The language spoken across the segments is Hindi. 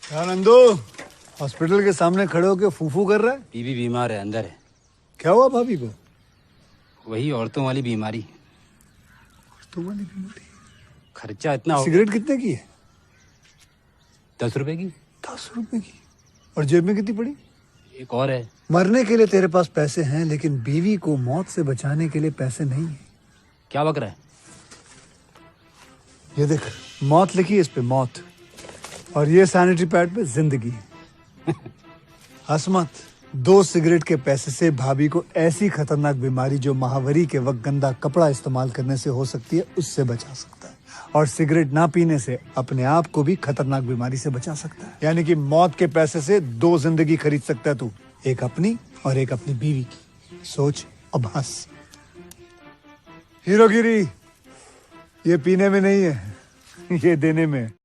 क्या नंदू हॉस्पिटल के सामने खड़े होके फूफू कर रहा है? बीवी बीमार है, अंदर है। क्या हुआ भाभी को? वही औरतों वाली बीमारी। तुम्हारी बीमारी? खर्चा इतना हो। सिगरेट कितने की है? 10 रुपए की। 10 रुपए की? और जेब में कितनी पड़ी? एक और है। मरने के लिए तेरे पास पैसे हैं, लेकिन बीवी को मौत से बचाने के लिए पैसे नहीं है। क्या बक रहा है? ये देख, मौत लिखी है इस पे, मौत। और ये सैनिटरी पैड पे जिंदगी। हंस मत। 2 सिगरेट के पैसे से भाभी को ऐसी खतरनाक बीमारी जो महावरी के वक्त गंदा कपड़ा इस्तेमाल करने से हो सकती है, उससे बचा सकता है। और सिगरेट ना पीने से अपने आप को भी खतरनाक बीमारी से बचा सकता है। यानी कि मौत के पैसे से 2 जिंदगी खरीद सकता है तू, एक अपनी और एक अपनी बीवी की। सोच अब हंस। हीरोगिरी ये पीने में नहीं है, ये देने में है।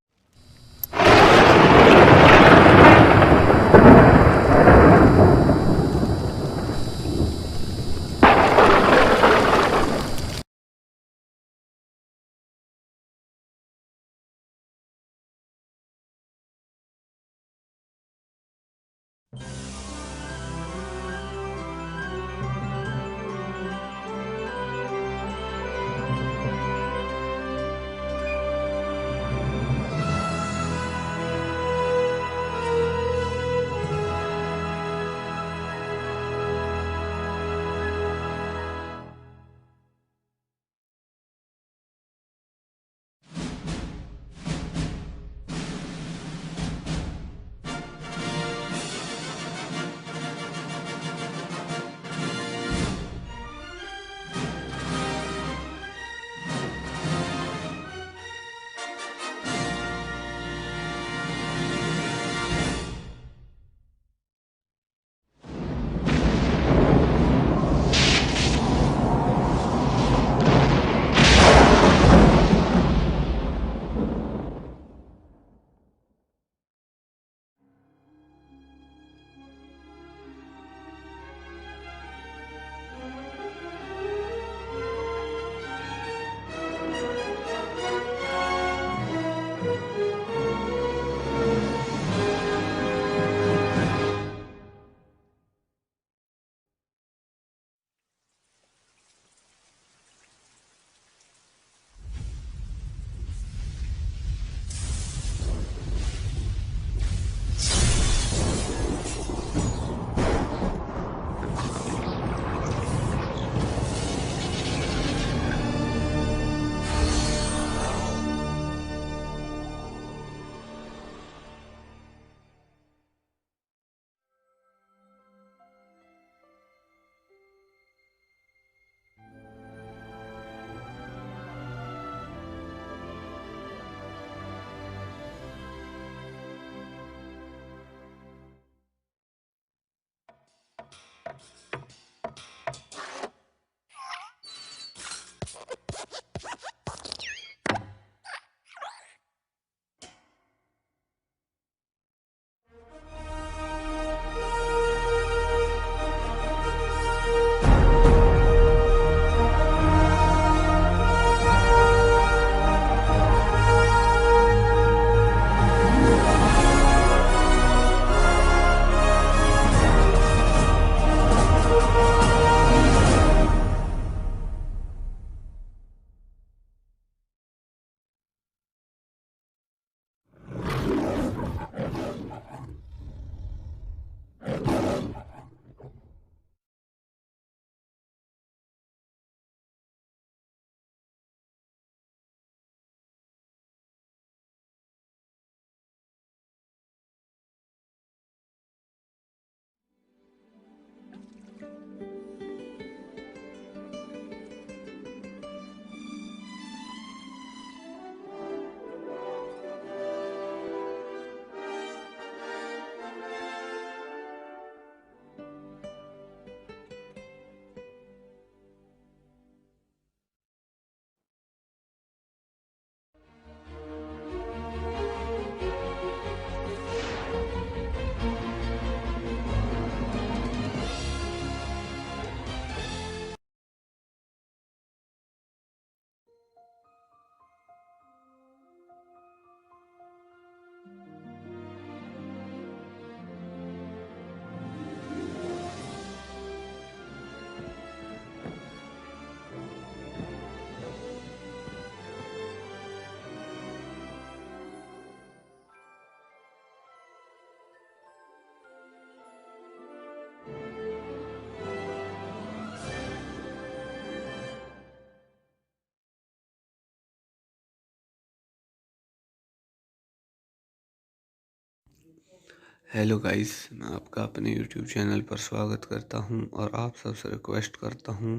हेलो गाइस, मैं आपका अपने यूट्यूब चैनल पर स्वागत करता हूं और आप सबसे रिक्वेस्ट करता हूं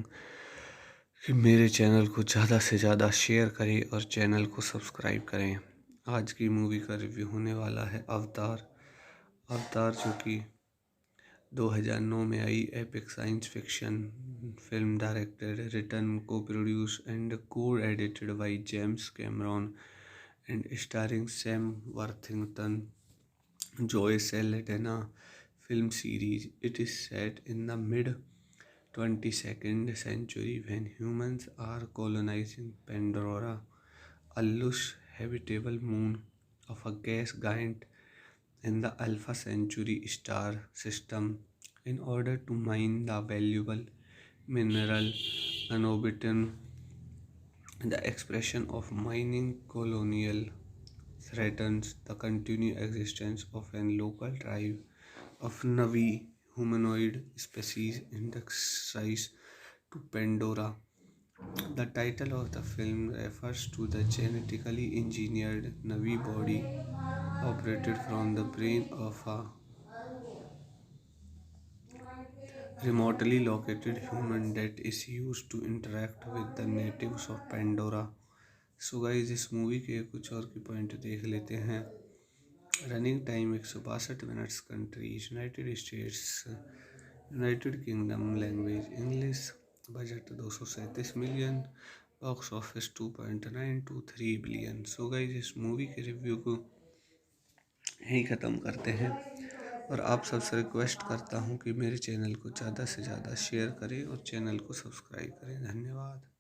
कि मेरे चैनल को ज़्यादा से ज़्यादा शेयर करें और चैनल को सब्सक्राइब करें। आज की मूवी का रिव्यू होने वाला है अवतार। अवतार जो कि 2009 में आई epic science fiction film, directed, written, co produce and co edited by James Cameron and starring Sam Worthington, Joy Saldanha film series. It is set in the mid 22nd century when humans are colonizing Pandora, a lush habitable moon of a gas giant in the Alpha Centauri star system, in order to mine the valuable mineral anobitin. The expression of mining colonial threatens the continued existence of a local tribe of Navi humanoid species indexed to Pandora. The title of the film refers to the genetically engineered Navi body operated from the brain of a remotely located human that is used to interact with the natives of Pandora. So guys, इस मूवी के कुछ और की पॉइंट देख लेते हैं। Running time 162 minutes, countries United states, United kingdom, language English, budget 237 million, box office 2.923 billion. So guys, इस मूवी के रिव्यू को यहीं ख़त्म करते हैं और आप सबसे रिक्वेस्ट करता हूँ कि मेरे चैनल को ज़्यादा से ज़्यादा शेयर करें और चैनल को सब्सक्राइब करें। धन्यवाद।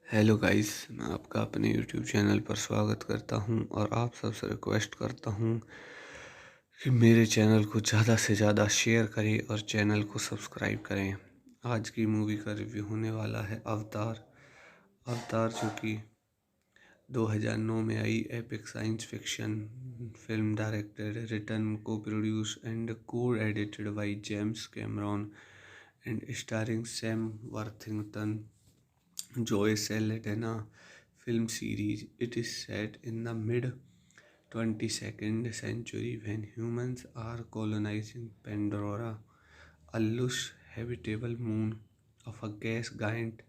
हेलो गाइस, मैं आपका अपने यूट्यूब चैनल पर स्वागत करता हूं और आप सबसे रिक्वेस्ट करता हूं कि मेरे चैनल को ज़्यादा से ज़्यादा शेयर करें और चैनल को सब्सक्राइब करें। आज की मूवी का रिव्यू होने वाला है अवतार। अवतार जो कि 2009 में आई epic science fiction film, directed, written, co produce and co edited by James Cameron and starring Sam Worthington, Joy Saldanha film series. It is set in the mid 22nd century when humans are colonizing Pandora, a lush habitable moon of a gas giant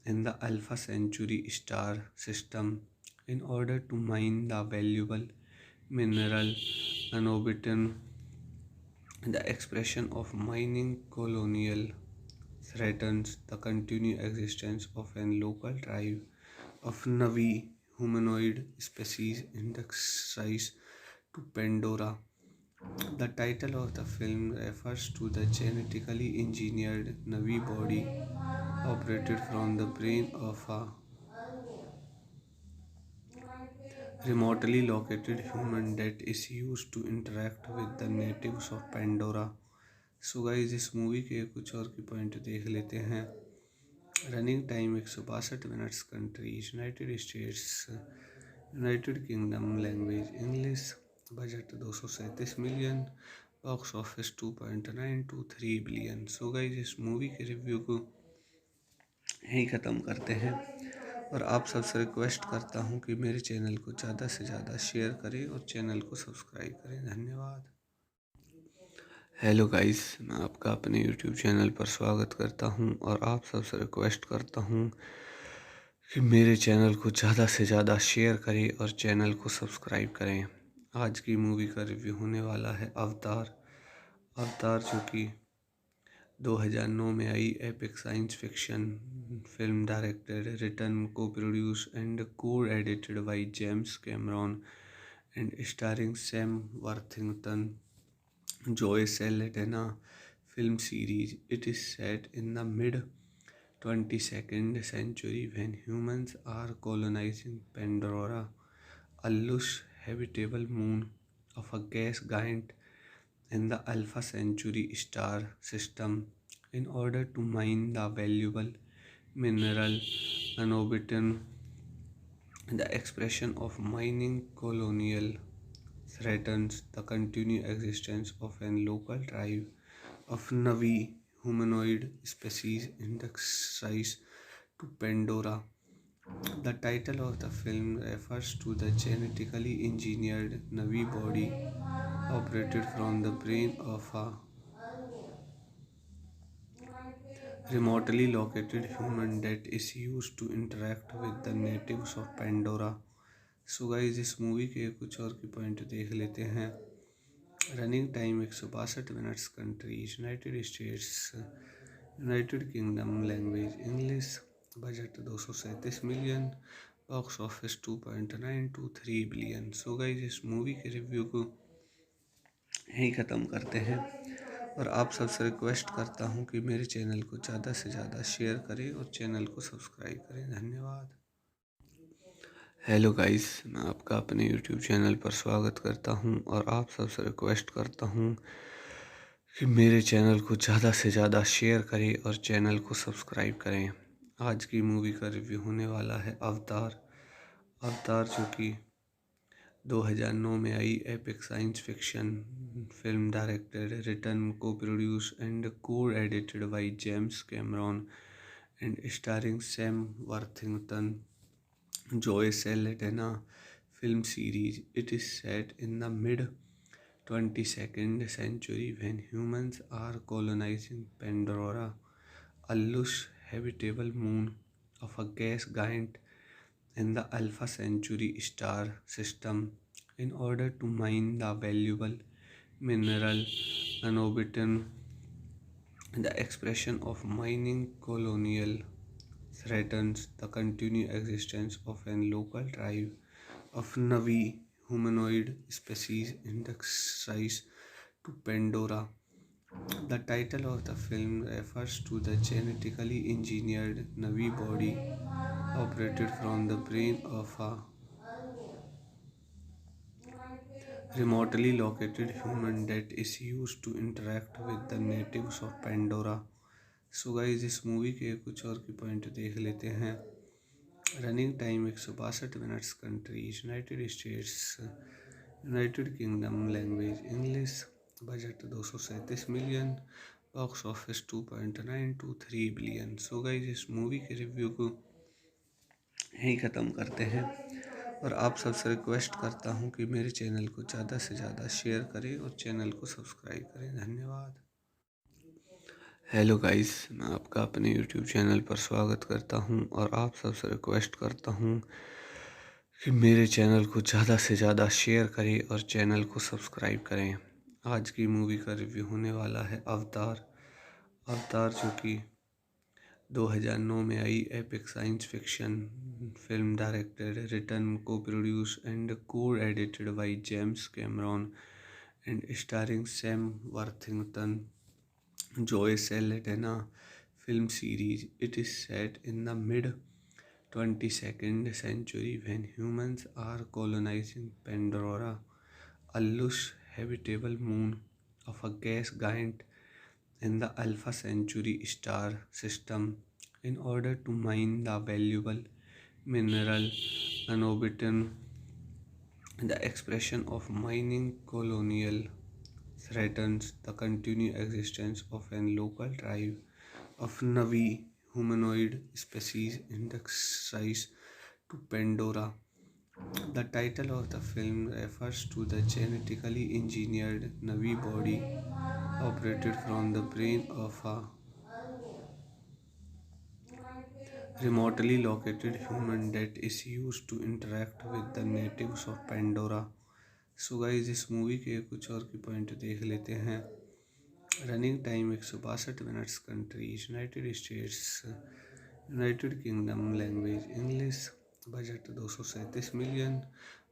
in the Alpha Centauri star system, in order to mine the valuable mineral anobitin. The expression of mining colonial threatens the continued existence of a local tribe of Navi humanoid species indexed to Pandora. The title of the film refers to the genetically engineered Navi body operated from the brain of a remotely located human that is used to interact with the natives of Pandora. So guys, इस मूवी के कुछ और की पॉइंट देख लेते हैं। Running time 162 minutes, countries United states, United kingdom, language English, budget 237 million, box office 2.923 billion. So guys, इस मूवी के रिव्यू को यहीं ख़त्म करते हैं और आप सबसे रिक्वेस्ट करता हूँ कि मेरे चैनल को ज़्यादा से ज़्यादा शेयर करें और चैनल को सब्सक्राइब करें। धन्यवाद। हेलो गाइस, मैं आपका अपने यूट्यूब चैनल पर स्वागत करता हूं और आप सबसे रिक्वेस्ट करता हूं कि मेरे चैनल को ज़्यादा से ज़्यादा शेयर करें और चैनल को सब्सक्राइब करें। आज की मूवी का रिव्यू होने वाला है अवतार। अवतार जो कि 2009 में आई epic science fiction film, directed, written, co produce and co edited by James Cameron and starring Sam Worthington, Joy Saldanha film series. It is set in the mid 22nd century when humans are colonizing Pandora, a lush habitable moon of a gas giant in the Alpha Centauri star system, in order to mine the valuable mineral anobitin. The expression of mining colonial threatens the continued existence of a local tribe of Navi humanoid species indexed to Pandora. The title of the film refers to the genetically engineered Navi body operated from the brain of a remotely located human that is used to interact with the natives of Pandora. So guys इस मूवी के कुछ और की पॉइंट देख लेते हैं। Running time 162 minutes, countries United states, United kingdom, language English, budget 237 million, box office 2.923 billion. So guys इस मूवी के रिव्यू को यहीं ख़त्म करते हैं और आप सबसे रिक्वेस्ट करता हूँ कि मेरे चैनल को ज़्यादा से ज़्यादा शेयर करें और चैनल को सब्सक्राइब करें। धन्यवाद। हेलो गाइस, मैं आपका अपने यूट्यूब चैनल पर स्वागत करता हूं और आप सबसे रिक्वेस्ट करता हूं कि मेरे चैनल को ज़्यादा से ज़्यादा शेयर करें और चैनल को सब्सक्राइब करें। आज की मूवी का रिव्यू होने वाला है अवतार। अवतार जो कि 2009 में आई epic science fiction film, directed, written, co produce and co edited by James Cameron and starring Sam Worthington, Joy Saldanha film series. It is set in the mid 22nd century when humans are colonizing Pandora, a lush habitable moon of a gas giant in the Alpha Centauri star system, in order to mine the valuable mineral niobium. The expression of mining colonial threatens the continued existence of a local tribe of Navi humanoid species indexed to Pandora. The title of the film refers to the genetically engineered Navi body operated from the brain of a remotely located human that is used to interact with the natives of Pandora. So guys इस मूवी के कुछ और की पॉइंट देख लेते हैं। Running time 162 minutes, countries United states, United kingdom, language English, budget 237 million, box office 2.923 billion. So guys इस मूवी के रिव्यू को यहीं ख़त्म करते हैं और आप सबसे रिक्वेस्ट करता हूँ कि मेरे चैनल को ज़्यादा से ज़्यादा शेयर करें और चैनल को सब्सक्राइब करें। धन्यवाद। हेलो गाइस, मैं आपका अपने यूट्यूब चैनल पर स्वागत करता हूं और आप सबसे रिक्वेस्ट करता हूं कि मेरे चैनल को ज़्यादा से ज़्यादा शेयर करें और चैनल को सब्सक्राइब करें। आज की मूवी का रिव्यू होने वाला है अवतार। अवतार जो कि 2009 में आई epic science fiction film, directed, written, co produce and co edited by James Cameron and starring Sam Worthington, Joy Saldanha film series. It is set in the mid 22nd century when humans are colonizing Pandora, a lush habitable moon of a gas giant in the Alpha Centauri star system, in order to mine the valuable mineral niobium. The expression of mining colonial threatens the continued existence of a local tribe of Navi humanoid species indexed to Pandora. The title of the film refers to the genetically engineered Navi body operated from the brain of a remotely located human that is used to interact with the natives of Pandora. So guys इस मूवी के कुछ और की पॉइंट देख लेते हैं। Running time 162 minutes, countries United states, United kingdom, language English, budget 237 million,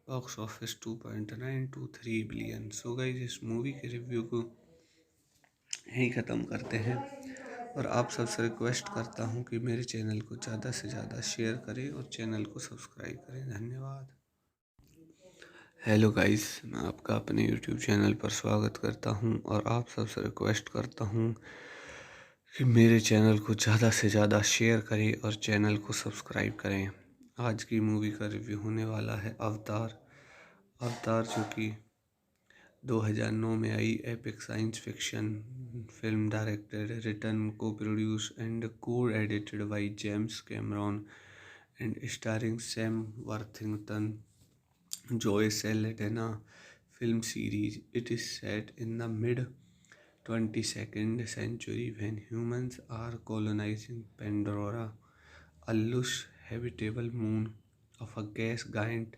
box office 2.923 billion. So guys इस मूवी के रिव्यू को यहीं ख़त्म करते हैं और आप सबसे रिक्वेस्ट करता हूँ कि मेरे चैनल को ज़्यादा से ज़्यादा शेयर करें और चैनल को सब्सक्राइब करें। धन्यवाद। हेलो गाइस, मैं आपका अपने यूट्यूब चैनल पर स्वागत करता हूं और आप सबसे रिक्वेस्ट करता हूं कि मेरे चैनल को ज़्यादा से ज़्यादा शेयर करें और चैनल को सब्सक्राइब करें। आज की मूवी का रिव्यू होने वाला है अवतार। अवतार जो कि 2009 में आई epic science fiction film, directed, written, co produce and co edited by James Cameron and starring Sam Worthington, Joy Saldana film series. It is set in the mid 22nd century when humans are colonizing Pandora, a lush habitable moon of a gas giant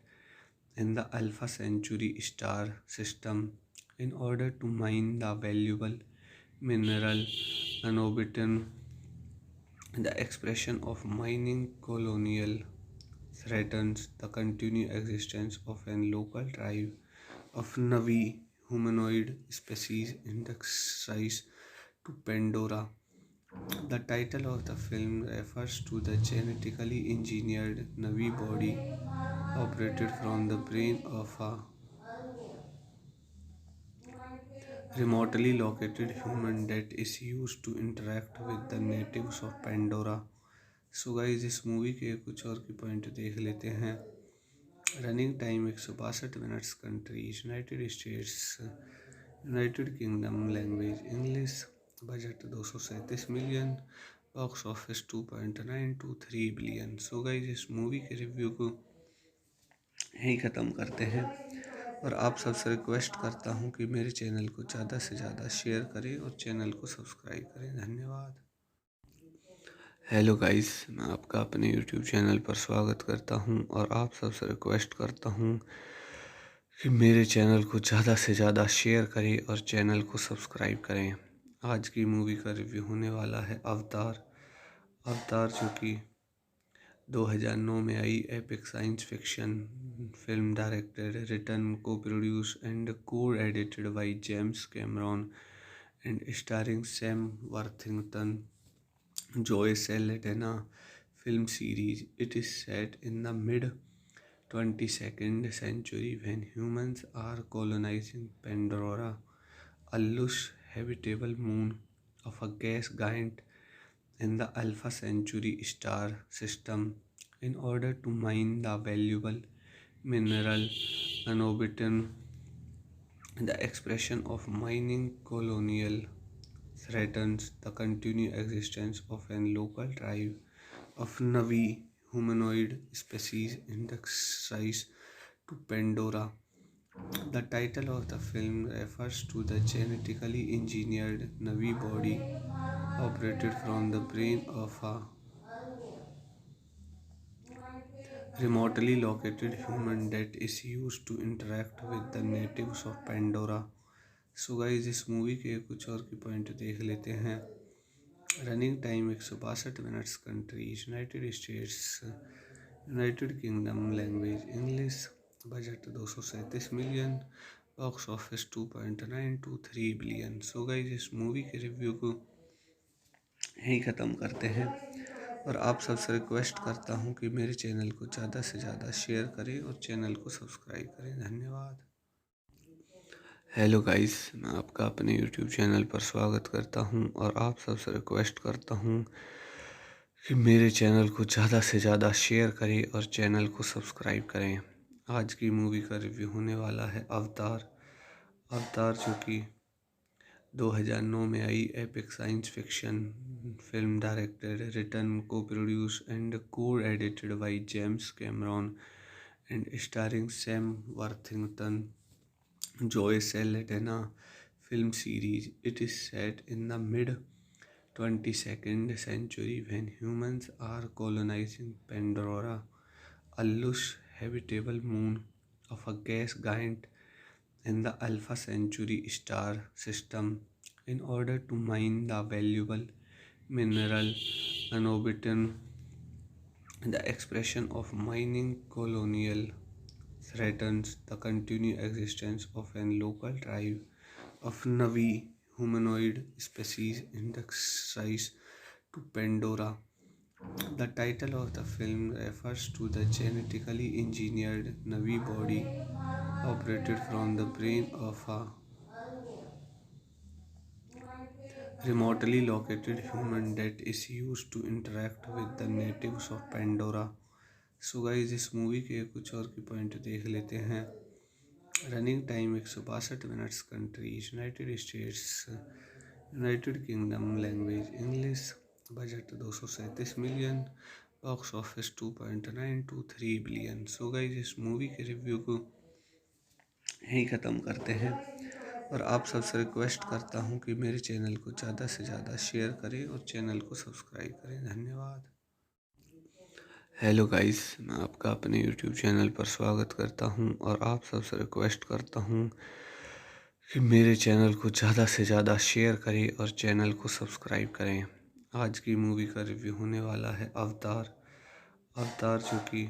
in the Alpha Centauri star system in order to mine the valuable mineral niobium. The expression of mining colonial threatens the continued existence of a local tribe of Navi humanoid species indexed to Pandora. The title of the film refers to the genetically engineered Navi body operated from the brain of a remotely located human that is used to interact with the natives of Pandora. So guys इस मूवी के कुछ और की पॉइंट देख लेते हैं। Running time 162 minutes. Countries United states, United kingdom, language English, budget 237 million, box office 2.923 billion. So guys इस मूवी के रिव्यू को यहीं ख़त्म करते हैं और आप सबसे रिक्वेस्ट करता हूँ कि मेरे चैनल को ज़्यादा से ज़्यादा शेयर करें और चैनल को सब्सक्राइब करें। धन्यवाद। हेलो गाइस, मैं आपका अपने यूट्यूब चैनल पर स्वागत करता हूं और आप सबसे रिक्वेस्ट करता हूं कि मेरे चैनल को ज़्यादा से ज़्यादा शेयर करें और चैनल को सब्सक्राइब करें। आज की मूवी का रिव्यू होने वाला है अवतार। अवतार जो कि 2009 में आई epic science fiction film, directed, written, co produce and co edited by James Cameron and starring Sam Worthington, Joy Saldana film series. It is set in the mid 22nd century when humans are colonizing Pandora, a lush habitable moon of a gas giant in the Alpha Centauri star system in order to mine the valuable mineral niobium. The expression of mining colonial threatens the continued existence of a local tribe of Navi humanoid species indexed to Pandora. The title of the film refers to the genetically engineered Navi body operated from the brain of a remotely located human that is used to interact with the natives of Pandora. So guys इस मूवी के कुछ और की पॉइंट देख लेते हैं। Running time 162 minutes. Countries United states, United kingdom, language English, budget 237 million, box office 2.923 billion. So guys इस मूवी के रिव्यू को यहीं ख़त्म करते हैं और आप सबसे रिक्वेस्ट करता हूँ कि मेरे चैनल को ज़्यादा से ज़्यादा शेयर करें और चैनल को सब्सक्राइब करें। धन्यवाद। हेलो गाइस, मैं आपका अपने यूट्यूब चैनल पर स्वागत करता हूं और आप सबसे रिक्वेस्ट करता हूं कि मेरे चैनल को ज़्यादा से ज़्यादा शेयर करें और चैनल को सब्सक्राइब करें। आज की मूवी का रिव्यू होने वाला है अवतार। अवतार जो कि 2009 में आई epic science fiction film, directed, written, co produce and co edited by James Cameron and starring Sam Worthington, Joy Saldana film series. It is set in the mid 22nd century when humans are colonizing Pandora, a lush habitable moon of a gas giant in the Alpha Centauri star system in order to mine the valuable mineral niobium. The expression of mining colonial threatens the continued existence of a local tribe of Navi humanoid species indexed to Pandora. The title of the film refers to the genetically engineered Navi body operated from the brain of a remotely located human that is used to interact with the natives of Pandora. So guys इस मूवी के कुछ और की पॉइंट देख लेते हैं। Running time 162 minutes. Countries United states, United kingdom, language English, budget 237 million, box office 2.923 billion. So guys इस मूवी के रिव्यू को यहीं ख़त्म करते हैं और आप सबसे रिक्वेस्ट करता हूँ कि मेरे चैनल को ज़्यादा से ज़्यादा शेयर करें और चैनल को सब्सक्राइब करें। धन्यवाद। हेलो गाइस, मैं आपका अपने यूट्यूब चैनल पर स्वागत करता हूं और आप सबसे रिक्वेस्ट करता हूं कि मेरे चैनल को ज़्यादा से ज़्यादा शेयर करें और चैनल को सब्सक्राइब करें। आज की मूवी का रिव्यू होने वाला है अवतार। अवतार जो कि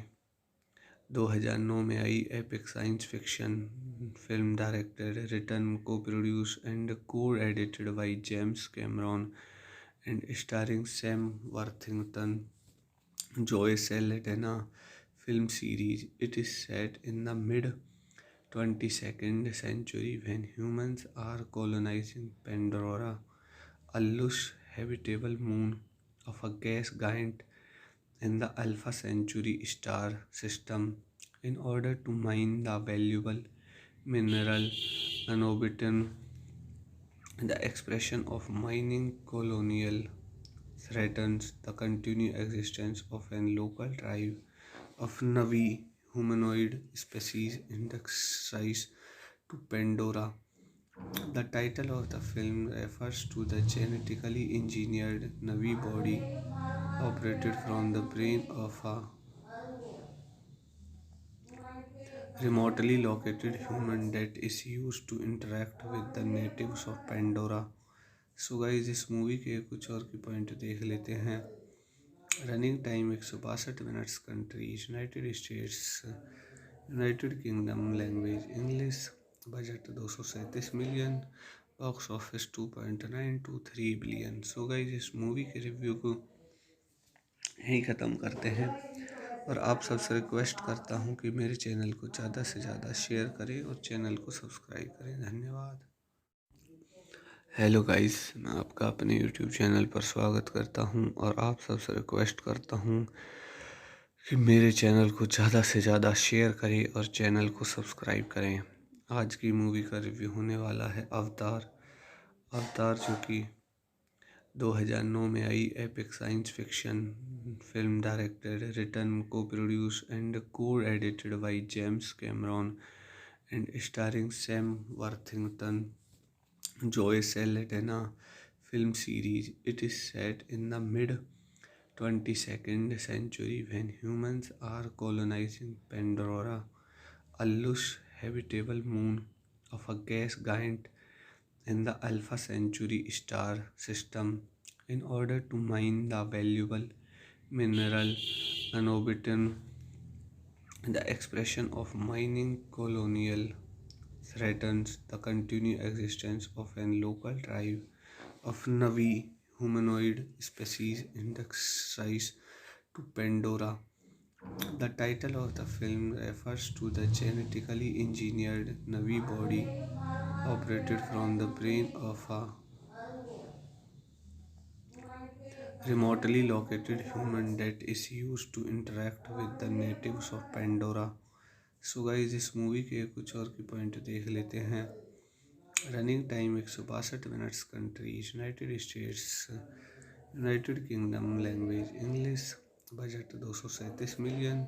2009 में आई epic science fiction film, directed, written, co produce and co edited by James Cameron and starring Sam Worthington, Joy Saldana film series. It is set in the mid 22nd century when humans are colonizing Pandora, a lush habitable moon of a gas giant in the Alpha Centauri star system, in order to mine the valuable mineral niobium. The expression of mining colonial threatens the continued existence of a local tribe of Navi humanoid species indexed to Pandora. The title of the film refers to the genetically engineered Navi body operated from the brain of a remotely located human that is used to interact with the natives of Pandora. So guys इस मूवी के कुछ और की पॉइंट देख लेते हैं। Running time 162 minutes. Countries United states, United kingdom, language English. Budget 237 million. Box office 2.923 billion. So guys इस मूवी के रिव्यू को यहीं ख़त्म करते हैं और आप सबसे रिक्वेस्ट करता हूँ कि मेरे चैनल को ज़्यादा से ज़्यादा शेयर करें और चैनल को सब्सक्राइब करें। धन्यवाद। हेलो गाइस, मैं आपका अपने यूट्यूब चैनल पर स्वागत करता हूं और आप सबसे रिक्वेस्ट करता हूं कि मेरे चैनल को ज़्यादा से ज़्यादा शेयर करें और चैनल को सब्सक्राइब करें। आज की मूवी का रिव्यू होने वाला है अवतार। अवतार जो कि 2009 में आई epic science fiction film, directed, written, co produce and co edited by James Cameron and starring Sam Worthington, Joy Saldana film series. It is set in the mid 22nd century when humans are colonizing Pandora, a lush habitable moon of a gas giant in the Alpha Centauri star system, in order to mine the valuable mineral niobium. The expression of mining colonial threatens the continued existence of a local tribe of Navi humanoid species indexed to Pandora. The title of the film refers to the genetically engineered Navi body operated from the brain of a remotely located human that is used to interact with the natives of Pandora. So guys इस मूवी के कुछ और की पॉइंट देख लेते हैं। Running time 162 minutes. Countries United states, United kingdom, language English. Budget 237 million.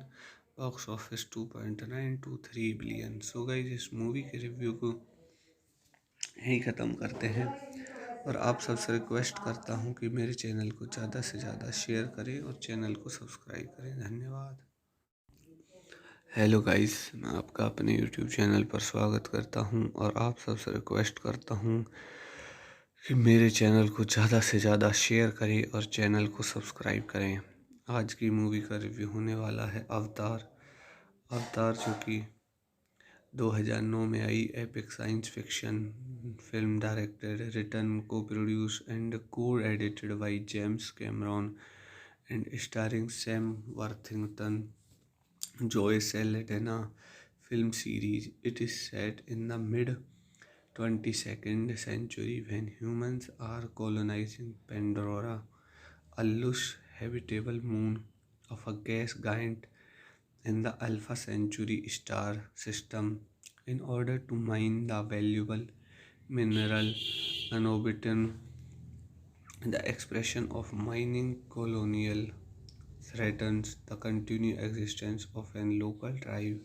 Box office 2.923 billion. So guys इस मूवी के रिव्यू को यहीं ख़त्म करते हैं और आप सबसे रिक्वेस्ट करता हूँ कि मेरे चैनल को ज़्यादा से ज़्यादा शेयर करें और चैनल को सब्सक्राइब करें। धन्यवाद। हेलो गाइस, मैं आपका अपने यूट्यूब चैनल पर स्वागत करता हूं और आप सबसे रिक्वेस्ट करता हूं कि मेरे चैनल को ज़्यादा से ज़्यादा शेयर करें और चैनल को सब्सक्राइब करें। आज की मूवी का रिव्यू होने वाला है अवतार। अवतार जो कि 2009 में आई epic science fiction film, directed, written, co produce and co edited by James Cameron and starring Sam Worthington, Joy Saldana film series. It is set in the mid 22nd century when humans are colonizing Pandora, a lush habitable moon of a gas giant in the Alpha Centauri star system, in order to mine the valuable mineral niobium. The expression of mining colonial threatens the continued existence of an local tribe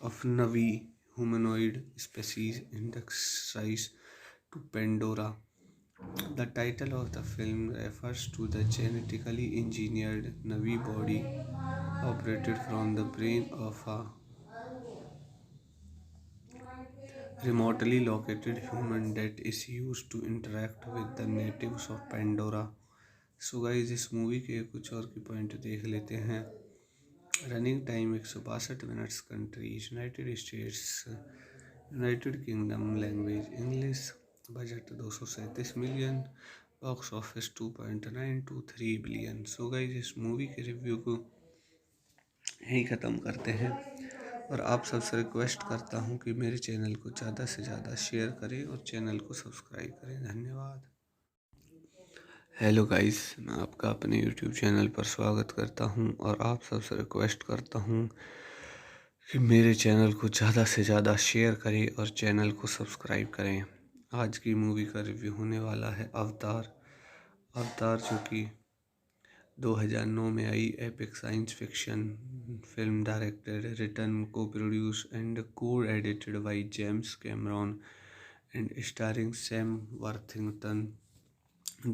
of Navi humanoid species indexed to Pandora. The title of the film refers to the genetically engineered Navi body operated from the brain of a remotely located human that is used to interact with the natives of Pandora. So guys इस मूवी के कुछ और की पॉइंट देख लेते हैं। Running time 162 minutes, countries United states, United kingdom, language English, budget 237 million, box office 2.923 billion. So guys इस मूवी के रिव्यू को यहीं ख़त्म करते हैं और आप सबसे रिक्वेस्ट करता हूँ कि मेरे चैनल को ज़्यादा से ज़्यादा शेयर करें और चैनल को सब्सक्राइब करें। धन्यवाद। हेलो गाइस, मैं आपका अपने यूट्यूब चैनल पर स्वागत करता हूं और आप सबसे रिक्वेस्ट करता हूं कि मेरे चैनल को ज़्यादा से ज़्यादा शेयर करें और चैनल को सब्सक्राइब करें। आज की मूवी का रिव्यू होने वाला है अवतार। अवतार जो कि 2009 में आई epic science fiction film, directed, written, co produce and co edited by James Cameron and starring Sam Worthington,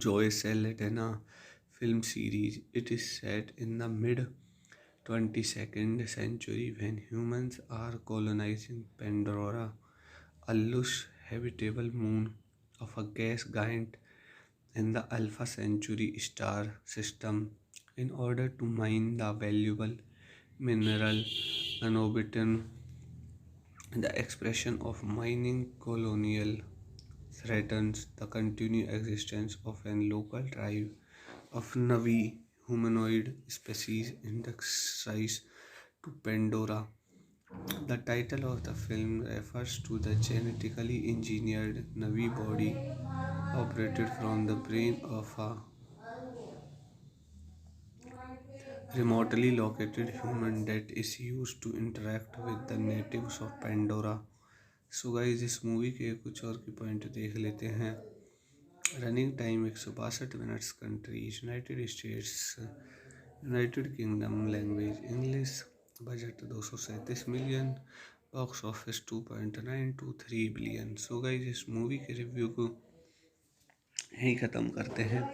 Joy Saldanha film series. It is set in the mid 22nd century when humans are colonizing Pandora, a lush habitable moon of a gas giant in the Alpha Centauri star system, in order to mine the valuable mineral niobium. The expression of mining colonial threatens the continued existence of an local tribe of Navi humanoid species indexed to Pandora. The title of the film refers to the genetically engineered Navi body operated from the brain of a remotely located human that is used to interact with the natives of Pandora. So guys इस मूवी के कुछ और की पॉइंट देख लेते हैं। Running time 162 minutes, countries United states, United kingdom, language English, budget 237 million, box office 2.923 billion. So guys इस मूवी के रिव्यू को यहीं ख़त्म करते हैं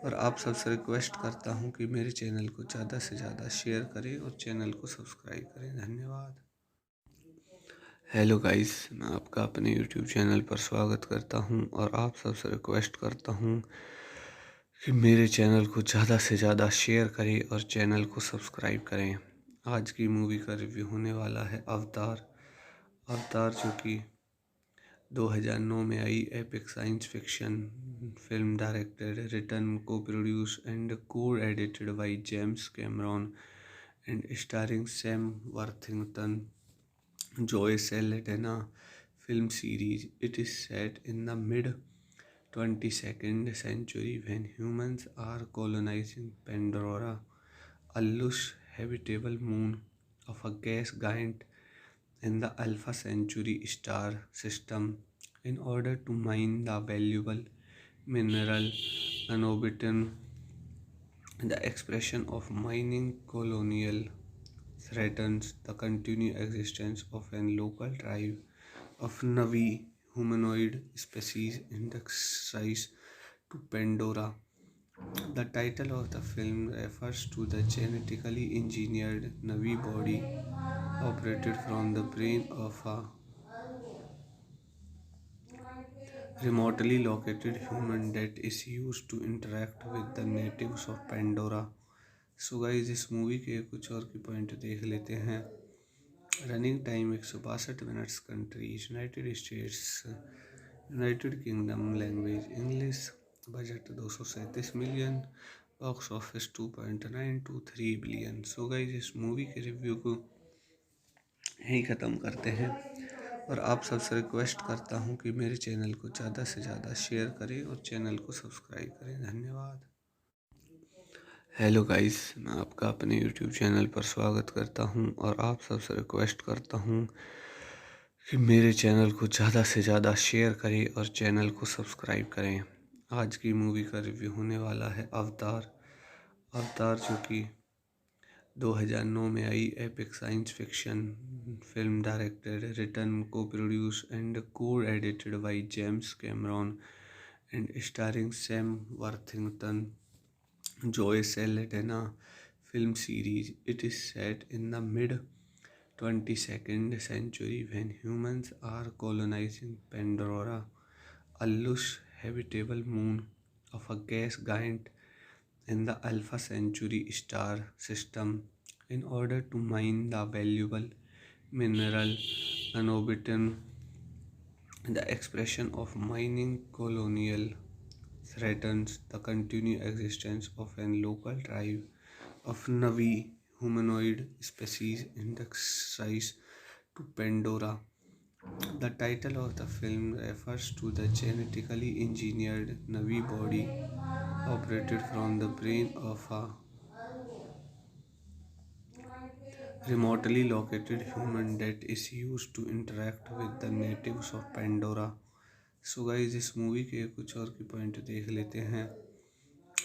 और आप सबसे रिक्वेस्ट करता हूँ कि मेरे चैनल को ज़्यादा से ज़्यादा शेयर करें और चैनल को सब्सक्राइब करें। धन्यवाद। हेलो गाइस, मैं आपका अपने यूट्यूब चैनल पर स्वागत करता हूं और आप सबसे रिक्वेस्ट करता हूं कि मेरे चैनल को ज़्यादा से ज़्यादा शेयर करें और चैनल को सब्सक्राइब करें। आज की मूवी का रिव्यू होने वाला है अवतार। अवतार जो कि 2009 में आई epic science fiction film, directed, written, co produce and co edited by James Cameron and starring Sam Worthington, Joy Saldanha film series. It is set in the mid 22nd century when humans are colonizing Pandora, a lush habitable moon of a gas giant in the Alpha Centauri star system, in order to mine the valuable mineral niobium. The expression of mining colonial threatens the continued existence of an local tribe of Navi humanoid species indexed to Pandora. The title of the film refers to the genetically engineered Navi body operated from the brain of a remotely located human that is used to interact with the natives of Pandora. So guys इस मूवी के कुछ और की पॉइंट देख लेते हैं। Running time 162 minutes, countries United states, United kingdom, language English, budget 237 million, box office 2.923 billion. So guys इस मूवी के रिव्यू को यहीं ख़त्म करते हैं और आप सबसे रिक्वेस्ट करता हूँ कि मेरे चैनल को ज़्यादा से ज़्यादा शेयर करें और चैनल को सब्सक्राइब करें। धन्यवाद। हेलो गाइस, मैं आपका अपने यूट्यूब चैनल पर स्वागत करता हूं और आप सबसे रिक्वेस्ट करता हूं कि मेरे चैनल को ज़्यादा से ज़्यादा शेयर करें और चैनल को सब्सक्राइब करें। आज की मूवी का रिव्यू होने वाला है अवतार। अवतार जो कि 2009 में आई epic science fiction film directed, written, co produce and co edited by James Cameron and starring Sam Worthington, Joy Saldanha film series. It is set in the mid 22nd century when humans are colonizing Pandora, a lush habitable moon of a gas giant in the Alpha Centauri star system, in order to mine the valuable mineral niobium. The expression of mining colonial threatens the continued existence of a local tribe of Navi humanoid species indexed to Pandora. The title of the film refers to the genetically engineered Navi body operated from the brain of a remotely located human that is used to interact with the natives of Pandora. So guys इस मूवी के कुछ और की पॉइंट देख लेते हैं।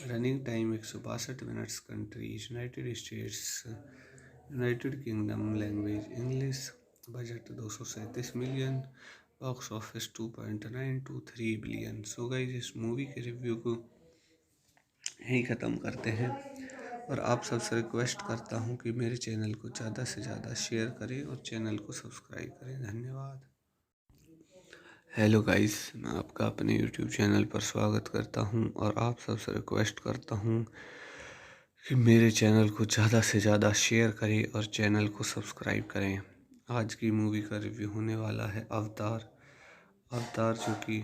Running time 162 minutes, countries United states, United kingdom, language English, budget 237 million, box office 2.923 billion. So guys इस मूवी के रिव्यू को यहीं ख़त्म करते हैं और आप सबसे रिक्वेस्ट करता हूँ कि मेरे चैनल को ज़्यादा से ज़्यादा शेयर करें और चैनल को सब्सक्राइब करें। धन्यवाद। हेलो गाइस, मैं आपका अपने यूट्यूब चैनल पर स्वागत करता हूं और आप सबसे रिक्वेस्ट करता हूं कि मेरे चैनल को ज़्यादा से ज़्यादा शेयर करें और चैनल को सब्सक्राइब करें। आज की मूवी का रिव्यू होने वाला है अवतार। अवतार जो कि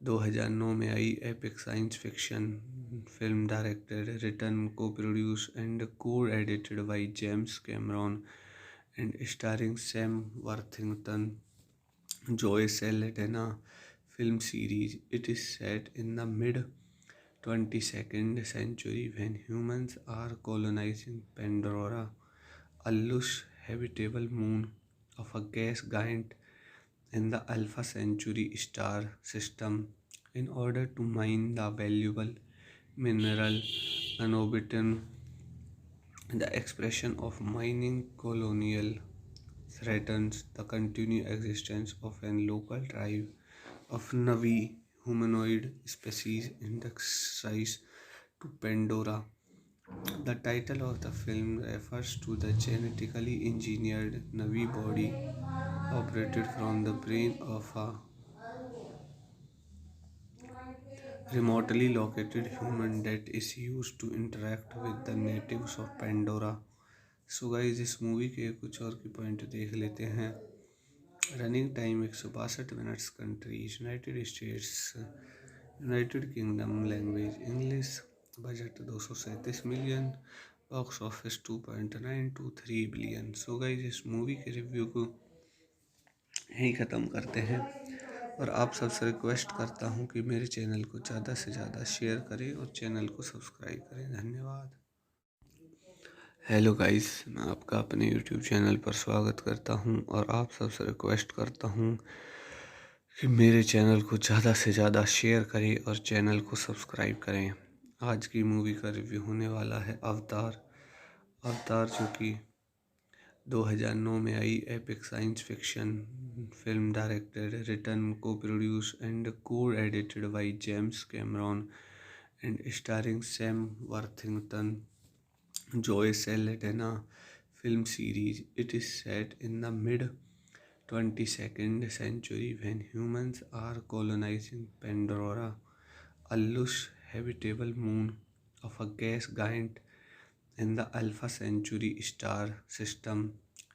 2009 में आई epic science fiction film directed, written, co produce and co edited by James Cameron and starring Sam Worthington, Joy Saldanha film series. It is set in the mid 22nd century when humans are colonizing Pandora, a lush habitable moon of a gas giant in the Alpha Centauri star system, in order to mine the valuable mineral niobium. The expression of mining colonial threatens the continued existence of a local tribe of Navi humanoid species indexed to Pandora. The title of the film refers to the genetically engineered Navi body operated from the brain of a remotely located human that is used to interact with the natives of Pandora. So guys इस मूवी के कुछ और की पॉइंट देख लेते हैं। Running time 162 minutes, countries United states, United kingdom, language English, budget 237 million, box office 2.923 billion. So guys इस मूवी के रिव्यू को यहीं ख़त्म करते हैं और आप सबसे रिक्वेस्ट करता हूँ कि मेरे चैनल को ज़्यादा से ज़्यादा शेयर करें और चैनल को सब्सक्राइब करें। धन्यवाद। हेलो गाइस, मैं आपका अपने यूट्यूब चैनल पर स्वागत करता हूं और आप सबसे रिक्वेस्ट करता हूं कि मेरे चैनल को ज़्यादा से ज़्यादा शेयर करें और चैनल को सब्सक्राइब करें। आज की मूवी का रिव्यू होने वाला है अवतार। अवतार जो कि 2009 में आई epic science fiction film directed, written, co produce and co edited by James Cameron and starring Sam Worthington, Joy Saldanha film series. It is set in the mid 22nd century when humans are colonizing Pandora, a lush habitable moon of a gas giant in the Alpha Centauri star system,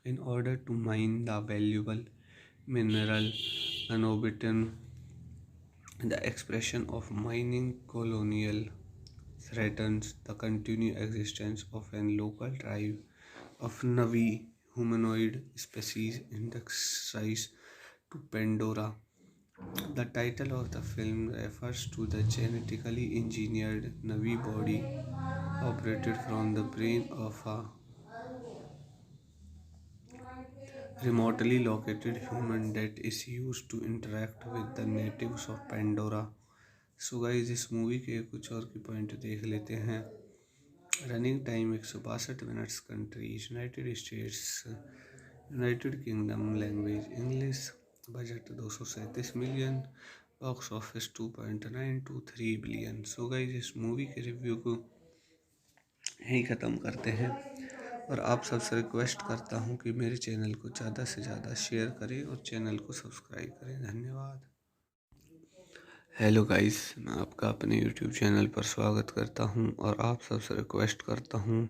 in order to mine the valuable mineral niobium. The expression of mining colonial threatens the continued existence of a local tribe of Navi humanoid species indexed to Pandora. The title of the film refers to the genetically engineered Navi body operated from the brain of a remotely located human that is used to interact with the natives of Pandora. So guys इस मूवी के कुछ और की पॉइंट देख लेते हैं। Running time 162 minutes. Countries United states, United kingdom, language English, budget 237 million, box office 2.923 billion. So guys, इस मूवी के रिव्यू को यहीं ख़त्म करते हैं और आप सबसे रिक्वेस्ट करता हूँ कि मेरे चैनल को ज़्यादा से ज़्यादा शेयर करें और चैनल को सब्सक्राइब करें। धन्यवाद। हेलो गाइस, मैं आपका अपने यूट्यूब चैनल पर स्वागत करता हूं और आप सबसे रिक्वेस्ट करता हूं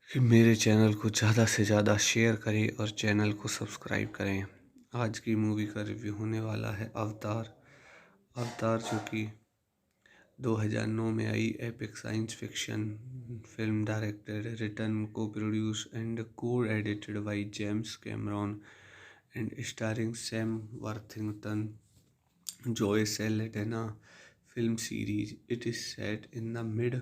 कि मेरे चैनल को ज़्यादा से ज़्यादा शेयर करें और चैनल को सब्सक्राइब करें। आज की मूवी का रिव्यू होने वाला है अवतार। अवतार जो कि 2009 में आई epic science fiction film, directed, written, co produce and co edited by James Cameron and starring Sam Worthington, Joy Saldana film series. It is set in the mid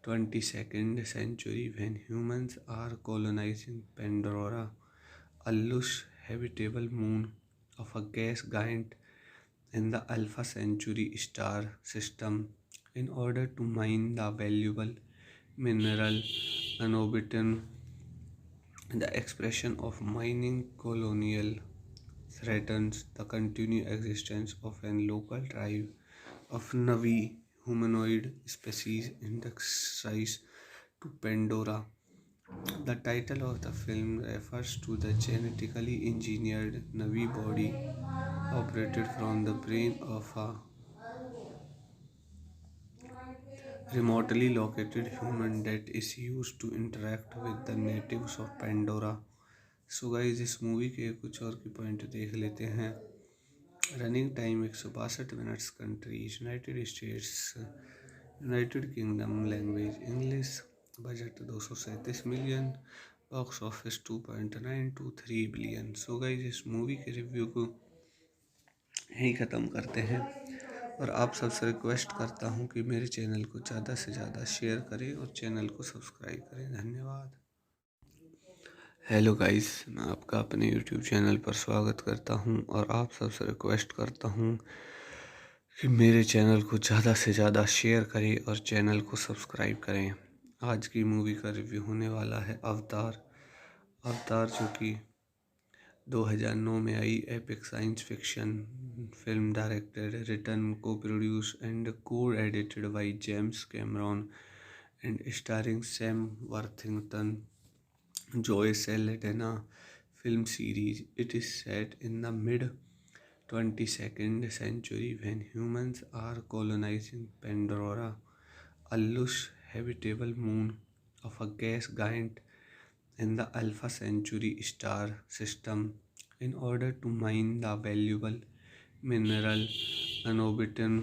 22nd century when humans are colonizing Pandora, a lush habitable moon of a gas giant in the Alpha Centauri star system, in order to mine the valuable mineral anobitin. The expression of mining colonial threatens the continued existence of a local tribe of Navi humanoid species indexed to Pandora. The title of the film refers to the genetically engineered Navi body operated from the brain of a remotely located human that is used to interact with the natives of Pandora. So guys, इस मूवी के कुछ और की पॉइंट देख लेते हैं। Running time 162 minutes. Countries United states, United kingdom, language English, budget 237 million, box office 2.923 billion. So guys, इस मूवी के रिव्यू को यहीं ख़त्म करते हैं और आप सबसे रिक्वेस्ट करता हूँ कि मेरे चैनल को ज़्यादा से ज़्यादा शेयर करें और चैनल को सब्सक्राइब करें। धन्यवाद। हेलो गाइस, मैं आपका अपने यूट्यूब चैनल पर स्वागत करता हूं और आप सबसे रिक्वेस्ट करता हूं कि मेरे चैनल को ज़्यादा से ज़्यादा शेयर करें और चैनल को सब्सक्राइब करें। आज की मूवी का रिव्यू होने वाला है अवतार। अवतार जो कि 2009 में आई epic science fiction film, directed, written, co produce and co edited by James Cameron and starring Sam Worthington, Joy Saldana film series. It is set in the mid 22nd century when humans are colonizing Pandora, a lush habitable moon of a gas giant in the Alpha Centauri star system, in order to mine the valuable mineral anobitin.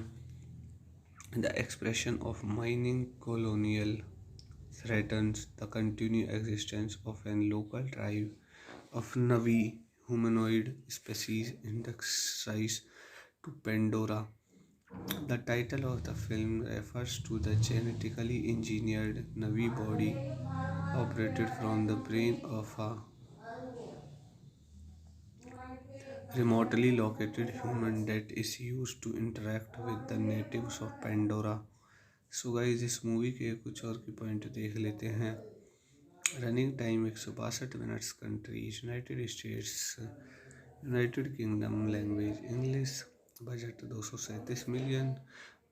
The expression of mining colonial threatens the continued existence of a local tribe of Navi humanoid species indexed to Pandora. The title of the film refers to the genetically engineered Navi body operated from the brain of a remotely located human that is used to interact with the natives of Pandora. So guys, इस मूवी के कुछ और की पॉइंट देख लेते हैं। Running time 162 minutes. Countries United states, United kingdom, language English, budget 237 million,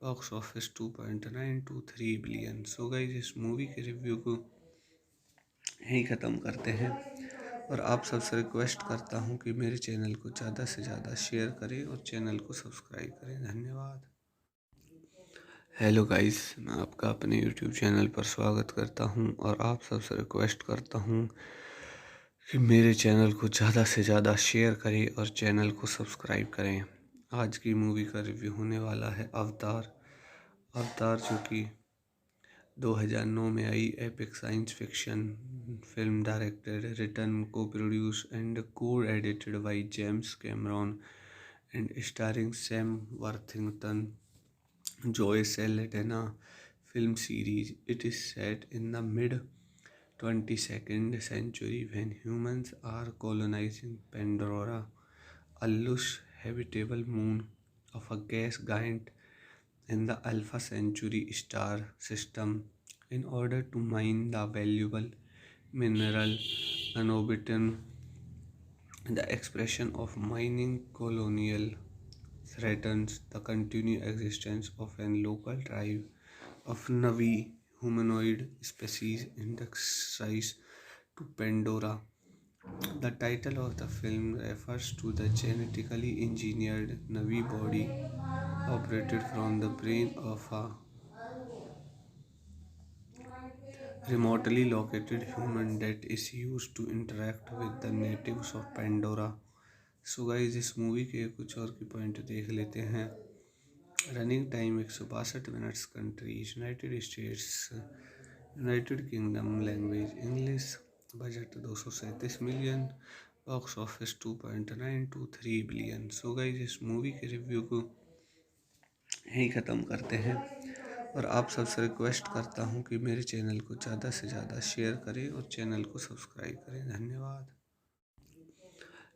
box office 2.923 billion. So guys, इस मूवी के रिव्यू को यहीं ख़त्म करते हैं और आप सबसे रिक्वेस्ट करता हूँ कि मेरे चैनल को ज़्यादा से ज़्यादा शेयर करें और चैनल को सब्सक्राइब करें। धन्यवाद। हेलो गाइस, मैं आपका अपने यूट्यूब चैनल पर स्वागत करता हूं और आप सबसे रिक्वेस्ट करता हूं कि मेरे चैनल को ज़्यादा से ज़्यादा शेयर करें और चैनल को सब्सक्राइब करें। आज की मूवी का रिव्यू होने वाला है अवतार। अवतार जो कि 2009 में आई epic science fiction film, directed, written, co produce and co edited by James Cameron and starring Sam Worthington, Joy Saldana film series. It is set in the mid 22nd century when humans are colonizing Pandora, a lush habitable moon of a gas giant in the Alpha Centauri star system, in order to mine the valuable mineral anobitin. The expression of mining colonial threatens the continued existence of an local tribe of Navi humanoid species indexed to Pandora. The title of the film refers to the genetically engineered Navi body operated from the brain of a remotely located human that is used to interact with the natives of Pandora. So guys इस मूवी के कुछ और की पॉइंट देख लेते हैं। Running time 162 minutes. Countries United states, United kingdom, language English. Budget 237 million. Box office 2.923 billion. So guys इस मूवी के रिव्यू को यहीं ख़त्म करते हैं और आप सबसे रिक्वेस्ट करता हूँ कि मेरे चैनल को ज़्यादा से ज़्यादा शेयर करें और चैनल को सब्सक्राइब करें। धन्यवाद।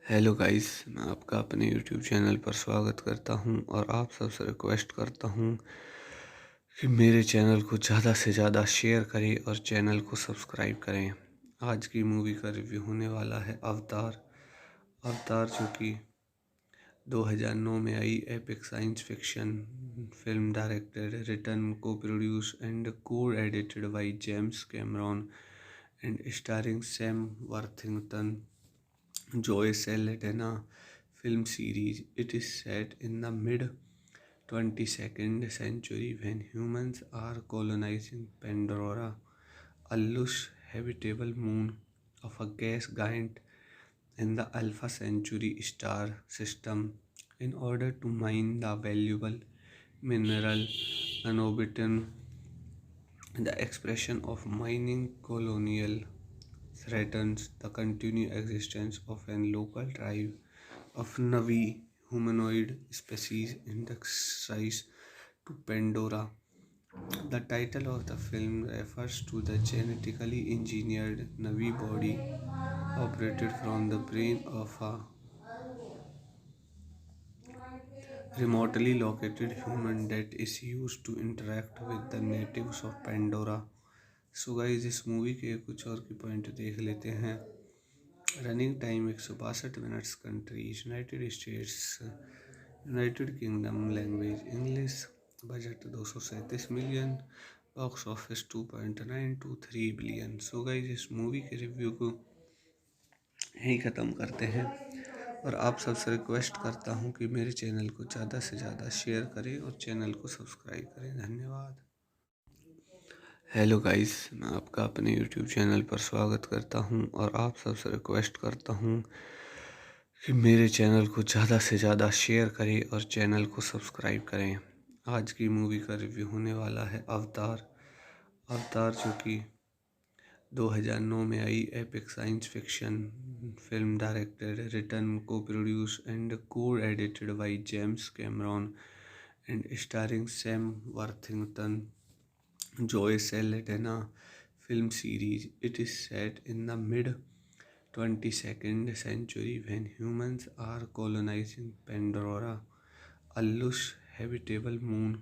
हेलो गाइस, मैं आपका अपने यूट्यूब चैनल पर स्वागत करता हूं और आप सबसे रिक्वेस्ट करता हूं कि मेरे चैनल को ज़्यादा से ज़्यादा शेयर करें और चैनल को सब्सक्राइब करें। आज की मूवी का रिव्यू होने वाला है अवतार। अवतार जो कि 2009 में आई epic science fiction film, directed, written, co produce and co edited by James Cameron and starring Sam Worthington, Joy Saldanha film series. It is set in the mid 22nd century when humans are colonizing Pandora, a lush habitable moon of a gas giant in the Alpha Centauri star system, in order to mine the valuable mineral anobitin. The expression of mining colonial threatens the continued existence of an local tribe of Navi humanoid species indexed to Pandora. The title of the film refers to the genetically engineered Navi body operated from the brain of a remotely located human that is used to interact with the natives of Pandora. So guys इस मूवी के कुछ और की पॉइंट देख लेते हैं। Running time 162 minutes. Countries United states, United kingdom, language English. Budget 237 million. Box office 2.923 billion. So guys इस मूवी के रिव्यू को यहीं ख़त्म करते हैं और आप सबसे रिक्वेस्ट करता हूँ कि मेरे चैनल को ज़्यादा से ज़्यादा शेयर करें और चैनल को सब्सक्राइब करें। धन्यवाद। हेलो गाइस, मैं आपका अपने यूट्यूब चैनल पर स्वागत करता हूं और आप सबसे रिक्वेस्ट करता हूं कि मेरे चैनल को ज़्यादा से ज़्यादा शेयर करें और चैनल को सब्सक्राइब करें। आज की मूवी का रिव्यू होने वाला है अवतार। अवतार जो कि 2009 में आई epic science fiction film, directed, written, co produce and co edited by James Cameron and starring Sam Worthington, Joy Saldanha film series. It is set in the mid 22nd century when humans are colonizing Pandora, a lush habitable moon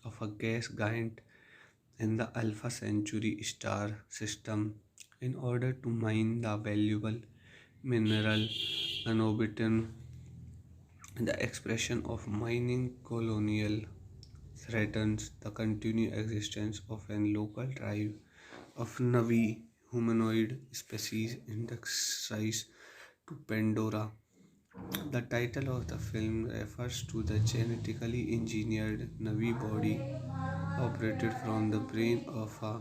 of a gas giant in the Alpha Centauri star system, in order to mine the valuable mineral anobitin. The expression of mining colonial threatens the continued existence of an local tribe of Navi humanoid species indexed to Pandora. The title of the film refers to the genetically engineered Navi body operated from the brain of a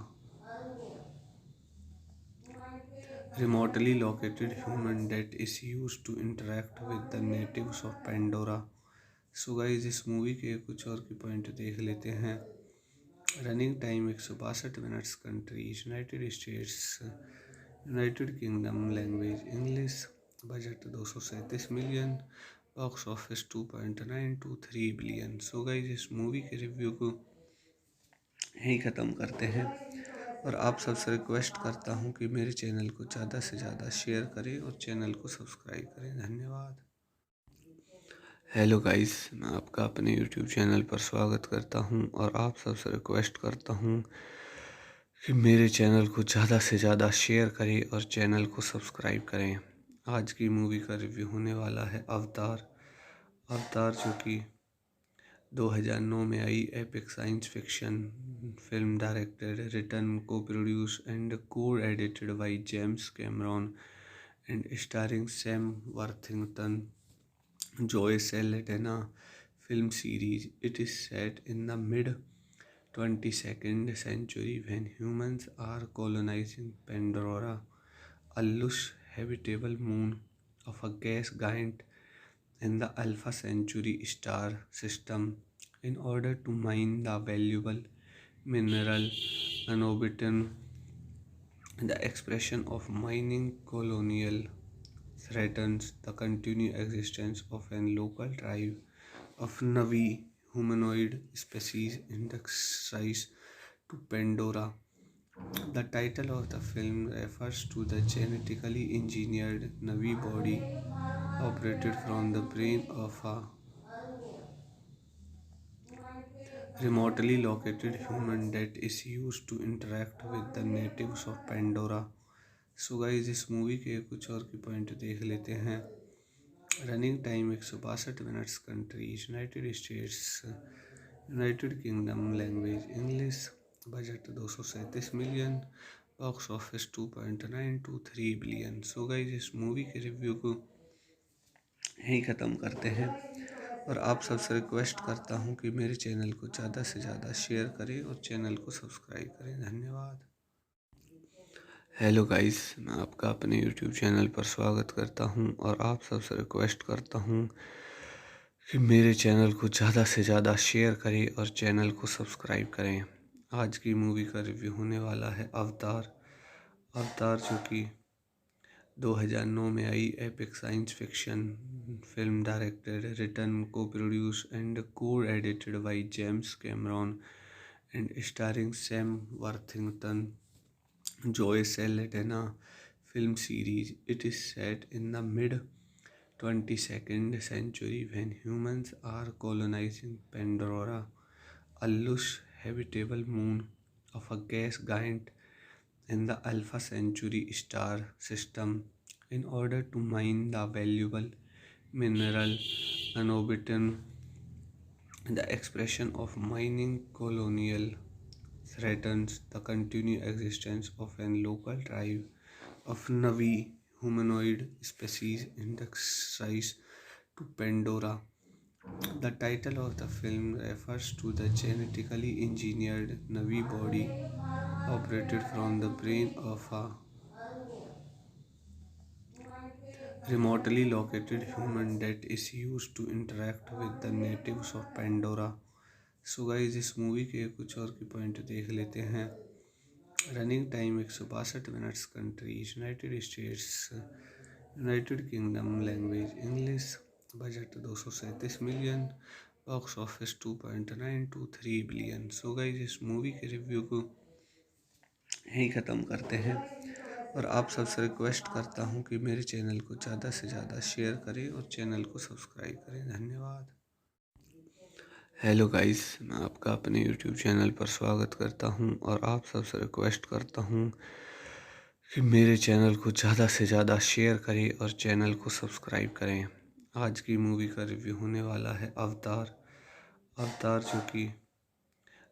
remotely located human that is used to interact with the natives of Pandora. So guys इस मूवी के कुछ और की पॉइंट देख लेते हैं। Running time 162 minutes. Countries United states, United kingdom, language English. Budget 237 million. Box office 2.923 billion. So guys इस मूवी के रिव्यू को यहीं ख़त्म करते हैं और आप सबसे रिक्वेस्ट करता हूँ कि मेरे चैनल को ज़्यादा से ज़्यादा शेयर करें और चैनल को सब्सक्राइब करें। धन्यवाद। हेलो गाइस, मैं आपका अपने यूट्यूब चैनल पर स्वागत करता हूं और आप सबसे रिक्वेस्ट करता हूं कि मेरे चैनल को ज़्यादा से ज़्यादा शेयर करें और चैनल को सब्सक्राइब करें। आज की मूवी का रिव्यू होने वाला है अवतार। अवतार जो कि 2009 में आई epic science fiction film, directed, written, co produce and co edited by James Cameron and starring Sam Worthington, Joy Saldanha film series. It is set in the mid 22nd century when humans are colonizing Pandora, a lush habitable moon of a gas giant in the Alpha Centauri star system, in order to mine the valuable mineral nanobitin. The expression of mining colonial threatens the continued existence of a local tribe of Navi humanoid species indexed to Pandora. The title of the film refers to the genetically engineered Navi body operated from the brain of a remotely located human that is used to interact with the natives of Pandora. So guys, इस मूवी के कुछ और की पॉइंट देख लेते हैं। Running time 162 minutes. Countries United states, United kingdom, language English. Budget 237 million. Box office 2.923 billion. So guys, इस मूवी के रिव्यू को यहीं ख़त्म करते हैं और आप सबसे रिक्वेस्ट करता हूँ कि मेरे चैनल को ज़्यादा से ज़्यादा शेयर करें और चैनल को सब्सक्राइब करें। धन्यवाद। हेलो गाइस, मैं आपका अपने यूट्यूब चैनल पर स्वागत करता हूं और आप सबसे रिक्वेस्ट करता हूं कि मेरे चैनल को ज़्यादा से ज़्यादा शेयर करें और चैनल को सब्सक्राइब करें। आज की मूवी का रिव्यू होने वाला है अवतार। अवतार जो कि 2009 में आई epic science fiction film, directed, written, co produce and co edited by James Cameron and starring Sam Worthington, Joy Saldanha film series. It is set in the mid 22nd century when humans are colonizing Pandora, a lush habitable moon of a gas giant in the Alpha Centauri star system, in order to mine the valuable mineral nanobitin. The expression of mining colonial threatens the continued existence of a local tribe of Navi humanoid species indexed to Pandora. The title of the film refers to the genetically engineered Navi body operated from the brain of a remotely located human that is used to interact with the natives of Pandora. So guys, इस मूवी के कुछ और की पॉइंट देख लेते हैं। Running time 162 minutes. Countries United states, United kingdom, language English. Budget 237 million. Box office 2.923 billion. So guys, इस मूवी के रिव्यू को यहीं ख़त्म करते हैं और आप सबसे रिक्वेस्ट करता हूँ कि मेरे चैनल को ज़्यादा से ज़्यादा शेयर करें और चैनल को सब्सक्राइब करें। धन्यवाद। हेलो गाइस, मैं आपका अपने यूट्यूब चैनल पर स्वागत करता हूं और आप सबसे रिक्वेस्ट करता हूं कि मेरे चैनल को ज़्यादा से ज़्यादा शेयर करें और चैनल को सब्सक्राइब करें। आज की मूवी का रिव्यू होने वाला है अवतार। अवतार जो कि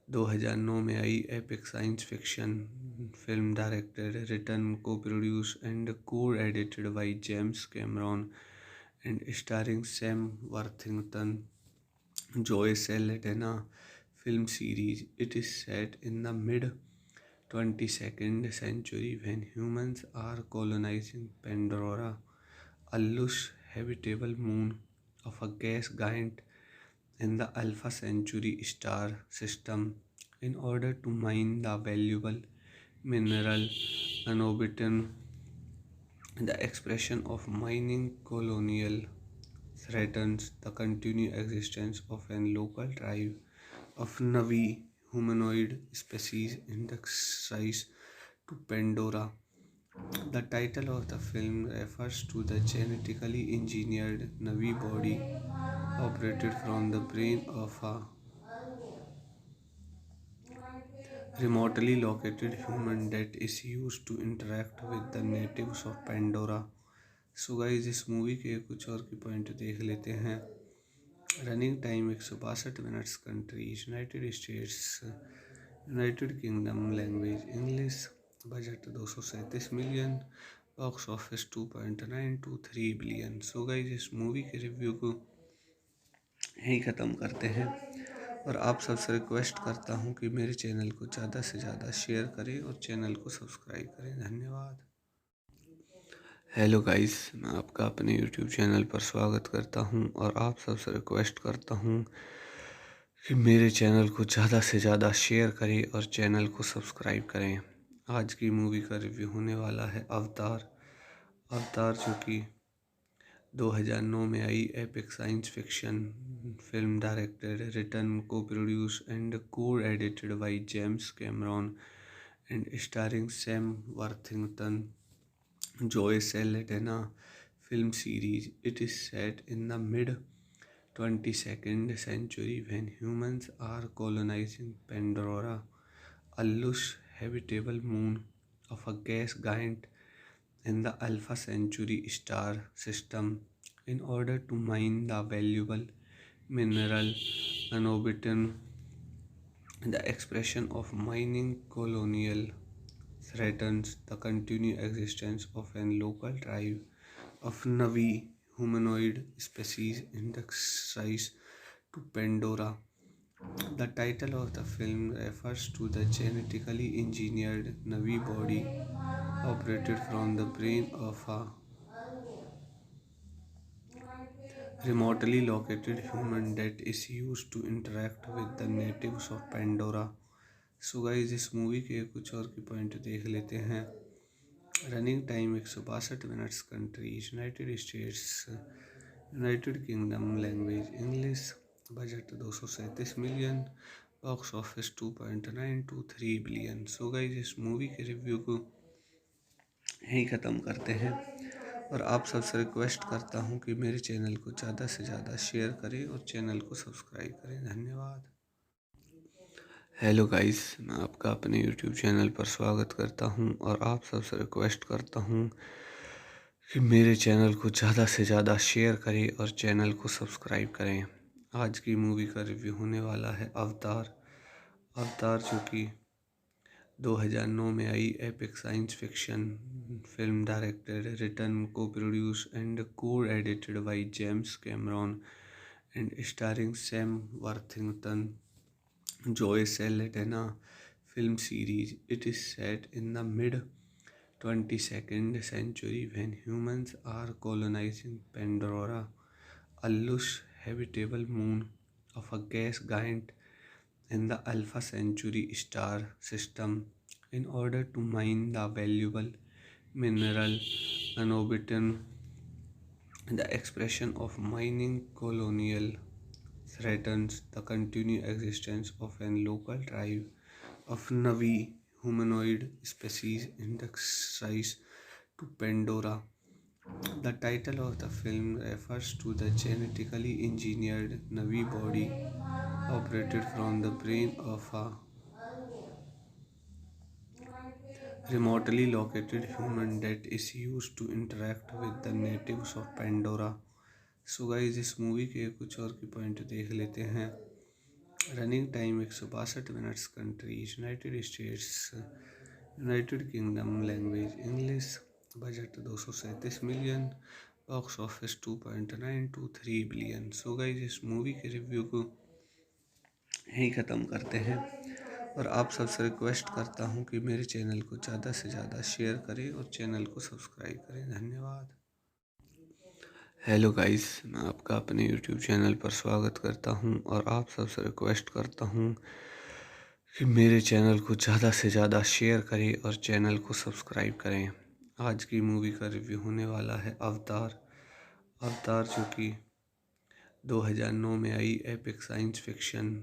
2009 में आई epic science fiction film, directed, written, co produce and co edited by James Cameron and starring Sam Worthington, Joy Saldanha film series. It is set in the mid 22nd century when humans are colonizing Pandora, a lush habitable moon of a gas giant in the Alpha Centauri star system, in order to mine the valuable mineral nanobitin. The expression of mining colonial threatens the continued existence of a local tribe of Navi humanoid species indexed to Pandora. The title of the film refers to the genetically engineered Navi body operated from the brain of a remotely located human that is used to interact with the natives of Pandora. So guys इस मूवी के कुछ और की पॉइंट देख लेते हैं। Running time 162 minutes. Countries United states, United kingdom, language English, budget 237 million, box office 2.923 billion. So guys इस मूवी के रिव्यू को यहीं ख़त्म करते हैं और आप सबसे रिक्वेस्ट करता हूँ कि मेरे चैनल को ज़्यादा से ज़्यादा शेयर करें और चैनल को सब्सक्राइब करें। धन्यवाद। हेलो गाइस, मैं आपका अपने यूट्यूब चैनल पर स्वागत करता हूं और आप सबसे रिक्वेस्ट करता हूं कि मेरे चैनल को ज़्यादा से ज़्यादा शेयर करें और चैनल को सब्सक्राइब करें। आज की मूवी का रिव्यू होने वाला है अवतार। अवतार जो कि 2009 में आई epic science fiction film, directed, written, co produce and co edited by James Cameron and starring Sam Worthington, Joy Saldana film series. It is set in the mid 22nd century when humans are colonizing Pandora, a lush habitable moon of a gas giant in the Alpha Centauri star system, in order to mine the valuable mineral niobium. The expression of mining colonial threatens the continued existence of a local tribe of Navi humanoid species indexed to Pandora. The title of the film refers to the genetically engineered Navi body operated from the brain of a remotely located human that is used to interact with the natives of Pandora. So guys इस मूवी के कुछ और की पॉइंट देख लेते हैं। Running time 162 minutes. Countries United states, United kingdom, language English, budget 237 million, box office 2.923 billion. So guys इस मूवी के रिव्यू को यहीं ख़त्म करते हैं और आप सबसे रिक्वेस्ट करता हूँ कि मेरे चैनल को ज़्यादा से ज़्यादा शेयर करें और चैनल को सब्सक्राइब करें। धन्यवाद। हेलो गाइस, मैं आपका अपने यूट्यूब चैनल पर स्वागत करता हूं और आप सबसे रिक्वेस्ट करता हूं कि मेरे चैनल को ज़्यादा से ज़्यादा शेयर करें और चैनल को सब्सक्राइब करें। आज की मूवी का रिव्यू होने वाला है अवतार। अवतार जो कि 2009 में आई epic science fiction film, directed, written, co produce and co edited by James Cameron and starring Sam Worthington, Joy Saldana film series. It is set in the mid 22nd century when humans are colonizing Pandora, a lush habitable moon of a gas giant in the Alpha Centauri star system, in order to mine the valuable mineral niobium. The expression of mining colonial threatens the continued existence of a local tribe of Navi humanoid species indexed to Pandora. The title of the film refers to the genetically engineered Navi body operated from the brain of a remotely located human that is used to interact with the natives of Pandora. So guys इस मूवी के कुछ और की पॉइंट देख लेते हैं। Running time 162 minutes. Countries United states, United kingdom, language English, budget 237 million, box office 2.923 billion. So guys इस मूवी के रिव्यू को यहीं ख़त्म करते हैं और आप सबसे रिक्वेस्ट करता हूँ कि मेरे चैनल को ज़्यादा से ज़्यादा शेयर करें और चैनल को सब्सक्राइब करें। धन्यवाद। हेलो गाइस, मैं आपका अपने यूट्यूब चैनल पर स्वागत करता हूं और आप सबसे रिक्वेस्ट करता हूं कि मेरे चैनल को ज़्यादा से ज़्यादा शेयर करें और चैनल को सब्सक्राइब करें। आज की मूवी का रिव्यू होने वाला है अवतार। अवतार जो कि 2009 में आई epic science fiction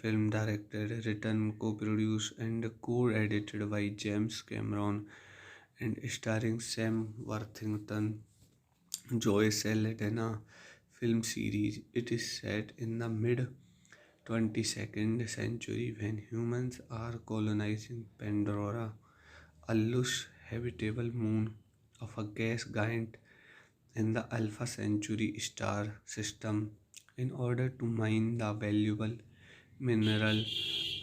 film, directed, written, co produce and co edited by James Cameron and starring Sam Worthington, Joy Saldana film series. It is set in the mid 22nd century when humans are colonizing Pandora, a lush habitable moon of a gas giant in the Alpha Centauri star system in order to mine the valuable mineral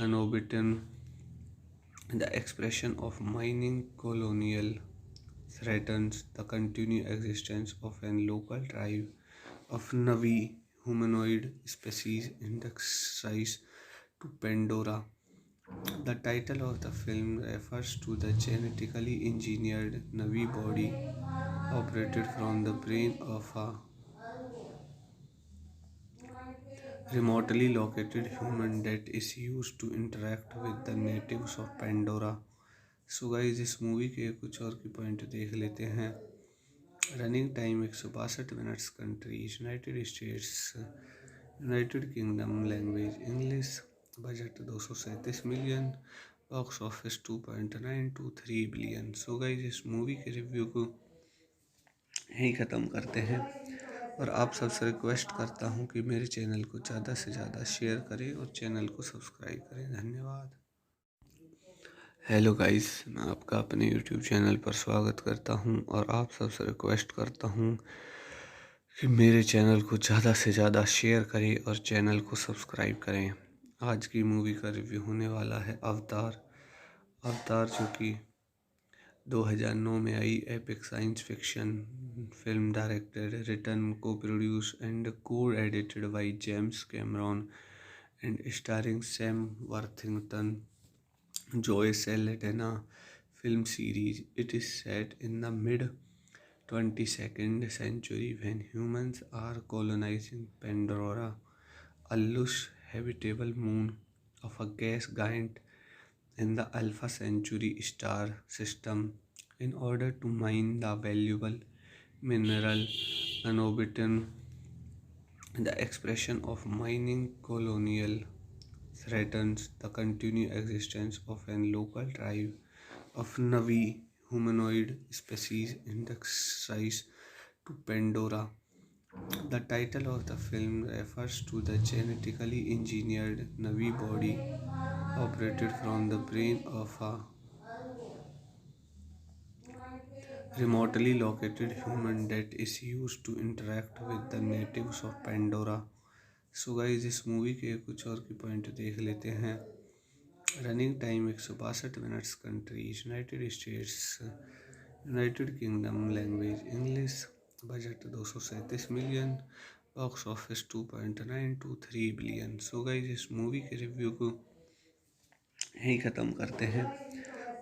anobitin. The expression of mining colonial threatens the continued existence of an local tribe of Navi humanoid species indexed to Pandora. The title of the film refers to the genetically engineered Navi body operated from the brain of a remotely located human that is used to interact with the natives of Pandora. So guys इस मूवी के कुछ और की पॉइंट देख लेते हैं। Running time 162 minutes, countries United states, United kingdom, language English, budget 237 million, box office 2.923 billion. So guys इस मूवी के रिव्यू को यहीं ख़त्म करते हैं और आप सबसे रिक्वेस्ट करता हूँ कि मेरे चैनल को ज़्यादा से ज़्यादा शेयर करें और चैनल को सब्सक्राइब करें। धन्यवाद। हेलो गाइस, मैं आपका अपने यूट्यूब चैनल पर स्वागत करता हूं और आप सबसे रिक्वेस्ट करता हूं कि मेरे चैनल को ज़्यादा से ज़्यादा शेयर करें और चैनल को सब्सक्राइब करें। आज की मूवी का रिव्यू होने वाला है अवतार। अवतार जो कि 2009 में आई epic science fiction film, directed, written, co produce and co edited by James Cameron and starring Sam Worthington, Joy Saldanha film series. It is set in the mid 22nd century when humans are colonizing Pandora, a lush habitable moon of a gas giant in the Alpha Centauri star system in order to mine the valuable mineral anobitin. The expression of mining colonial threatens the continued existence of an local tribe of Navi humanoid species indexed to Pandora. The title of the film refers to the genetically engineered Navi body operated from the brain of a remotely located human that is used to interact with the natives of Pandora. So guys इस मूवी के कुछ और की पॉइंट देख लेते हैं। Running time 162 minutes, countries United states, United kingdom, language English, budget 237 million, box office 2.923 billion. So guys इस मूवी के रिव्यू को यहीं ख़त्म करते हैं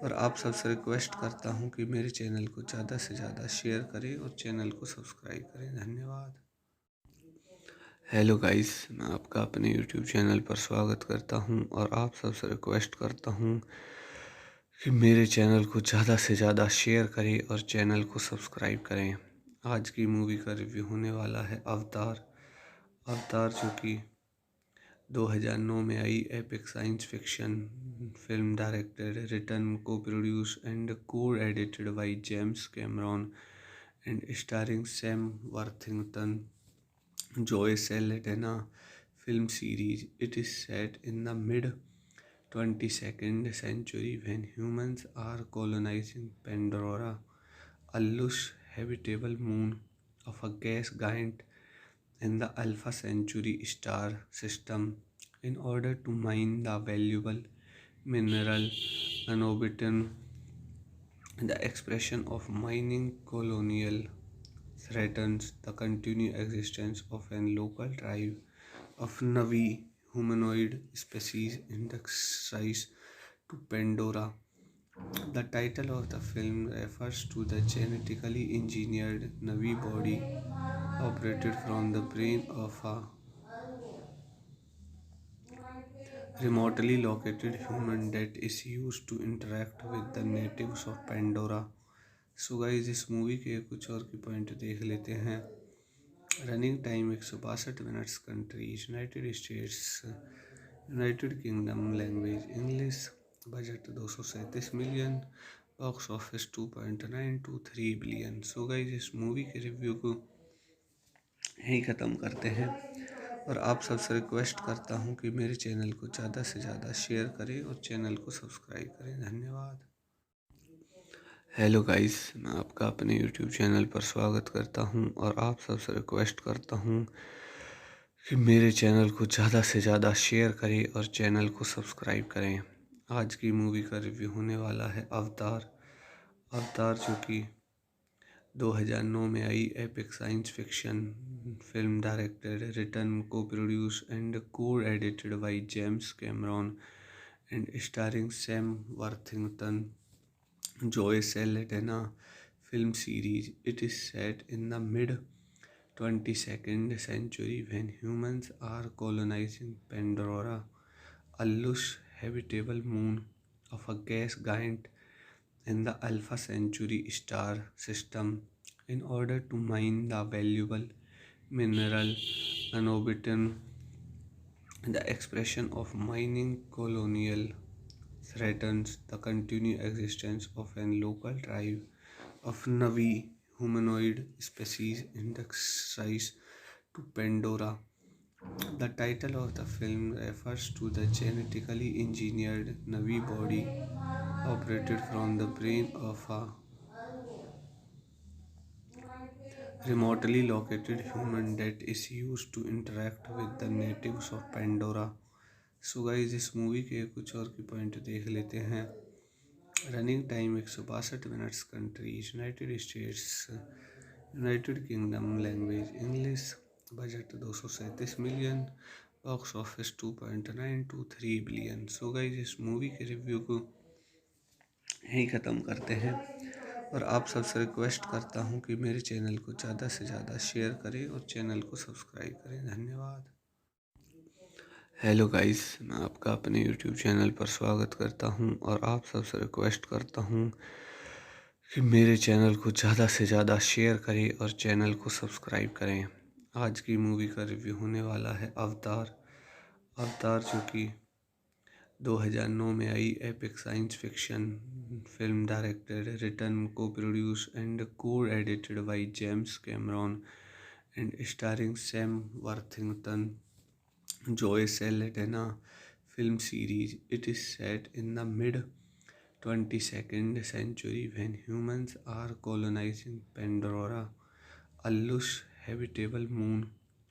और आप सबसे रिक्वेस्ट करता हूँ कि मेरे चैनल को ज़्यादा से ज़्यादा शेयर करें और चैनल को सब्सक्राइब करें। धन्यवाद। हेलो गाइस, मैं आपका अपने यूट्यूब चैनल पर स्वागत करता हूँ और आप सबसे रिक्वेस्ट करता हूँ कि मेरे चैनल को ज़्यादा से ज़्यादा शेयर करें और चैनल को सब्सक्राइब करें। धन्यवाद। हेलो गाइस, मैं आपका अपने यूट्यूब चैनल पर स्वागत करता हूं और आप सबसे रिक्वेस्ट करता हूं कि मेरे चैनल को ज़्यादा से ज़्यादा शेयर करें और चैनल को सब्सक्राइब करें। आज की मूवी का रिव्यू होने वाला है अवतार। अवतार जो कि 2009 में आई epic science fiction film, directed, written, co produce and co edited by James Cameron and starring Sam Worthington, Joy Saldanha film series. It is set in the mid 22nd century when humans are colonizing Pandora, a lush habitable moon of a gas giant in the Alpha Centauri star system in order to mine the valuable mineral anobitin. The expression of mining colonial threatens the continued existence of an local tribe of Navi humanoid species indexed to Pandora. The title of the film refers to the genetically engineered Navi body operated from the brain of a remotely located human that is used to interact with the natives of Pandora. So guys इस मूवी के कुछ और की पॉइंट देख लेते हैं। Running time 162 minutes, countries United states, United kingdom, language English, budget 237 million, box office 2.923 billion. So guys इस मूवी के रिव्यू को यहीं ख़त्म करते हैं और आप सबसे रिक्वेस्ट करता हूँ कि मेरे चैनल को ज़्यादा से ज़्यादा शेयर करें और चैनल को सब्सक्राइब करें। धन्यवाद। हेलो गाइस, मैं आपका अपने यूट्यूब चैनल पर स्वागत करता हूं और आप सबसे रिक्वेस्ट करता हूं कि मेरे चैनल को ज़्यादा से ज़्यादा शेयर करें और चैनल को सब्सक्राइब करें। आज की मूवी का रिव्यू होने वाला है अवतार। अवतार जो कि 2009 में आई epic science fiction film, directed, written, co produce and co edited by James Cameron and starring Sam Worthington, Joy Saldanha film series. It is set in the mid 22nd century when humans are colonizing Pandora, a lush habitable moon of a gas giant in the Alpha Centauri star system, in order to mine the valuable mineral anobitin. The expression of mining colonial threatens the continued existence of a local tribe of Navi humanoid species indexed to Pandora. The title of the film refers to the genetically engineered Navi body operated from the brain of a remotely located human that is used to interact with the natives of Pandora. So guys, इस मूवी के कुछ और की पॉइंट देख लेते हैं। Running time 162 minutes. Countries United states, United kingdom, language English. Budget 237 million. Box office 2.923 billion. So guys, इस मूवी के रिव्यू को यहीं ख़त्म करते हैं और आप सबसे रिक्वेस्ट करता हूँ कि मेरे चैनल को ज़्यादा से ज़्यादा शेयर करें और चैनल को सब्सक्राइब करें। धन्यवाद। हेलो गाइस, मैं आपका अपने यूट्यूब चैनल पर स्वागत करता हूं और आप सबसे रिक्वेस्ट करता हूं कि मेरे चैनल को ज़्यादा से ज़्यादा शेयर करें और चैनल को सब्सक्राइब करें। आज की मूवी का रिव्यू होने वाला है अवतार। अवतार जो कि 2009 में आई epic science fiction film, directed, written, co produce and co edited by James Cameron and starring Sam Worthington, Joy Saldanha film series. It is set in the mid 22nd century when humans are colonizing Pandora, a lush habitable moon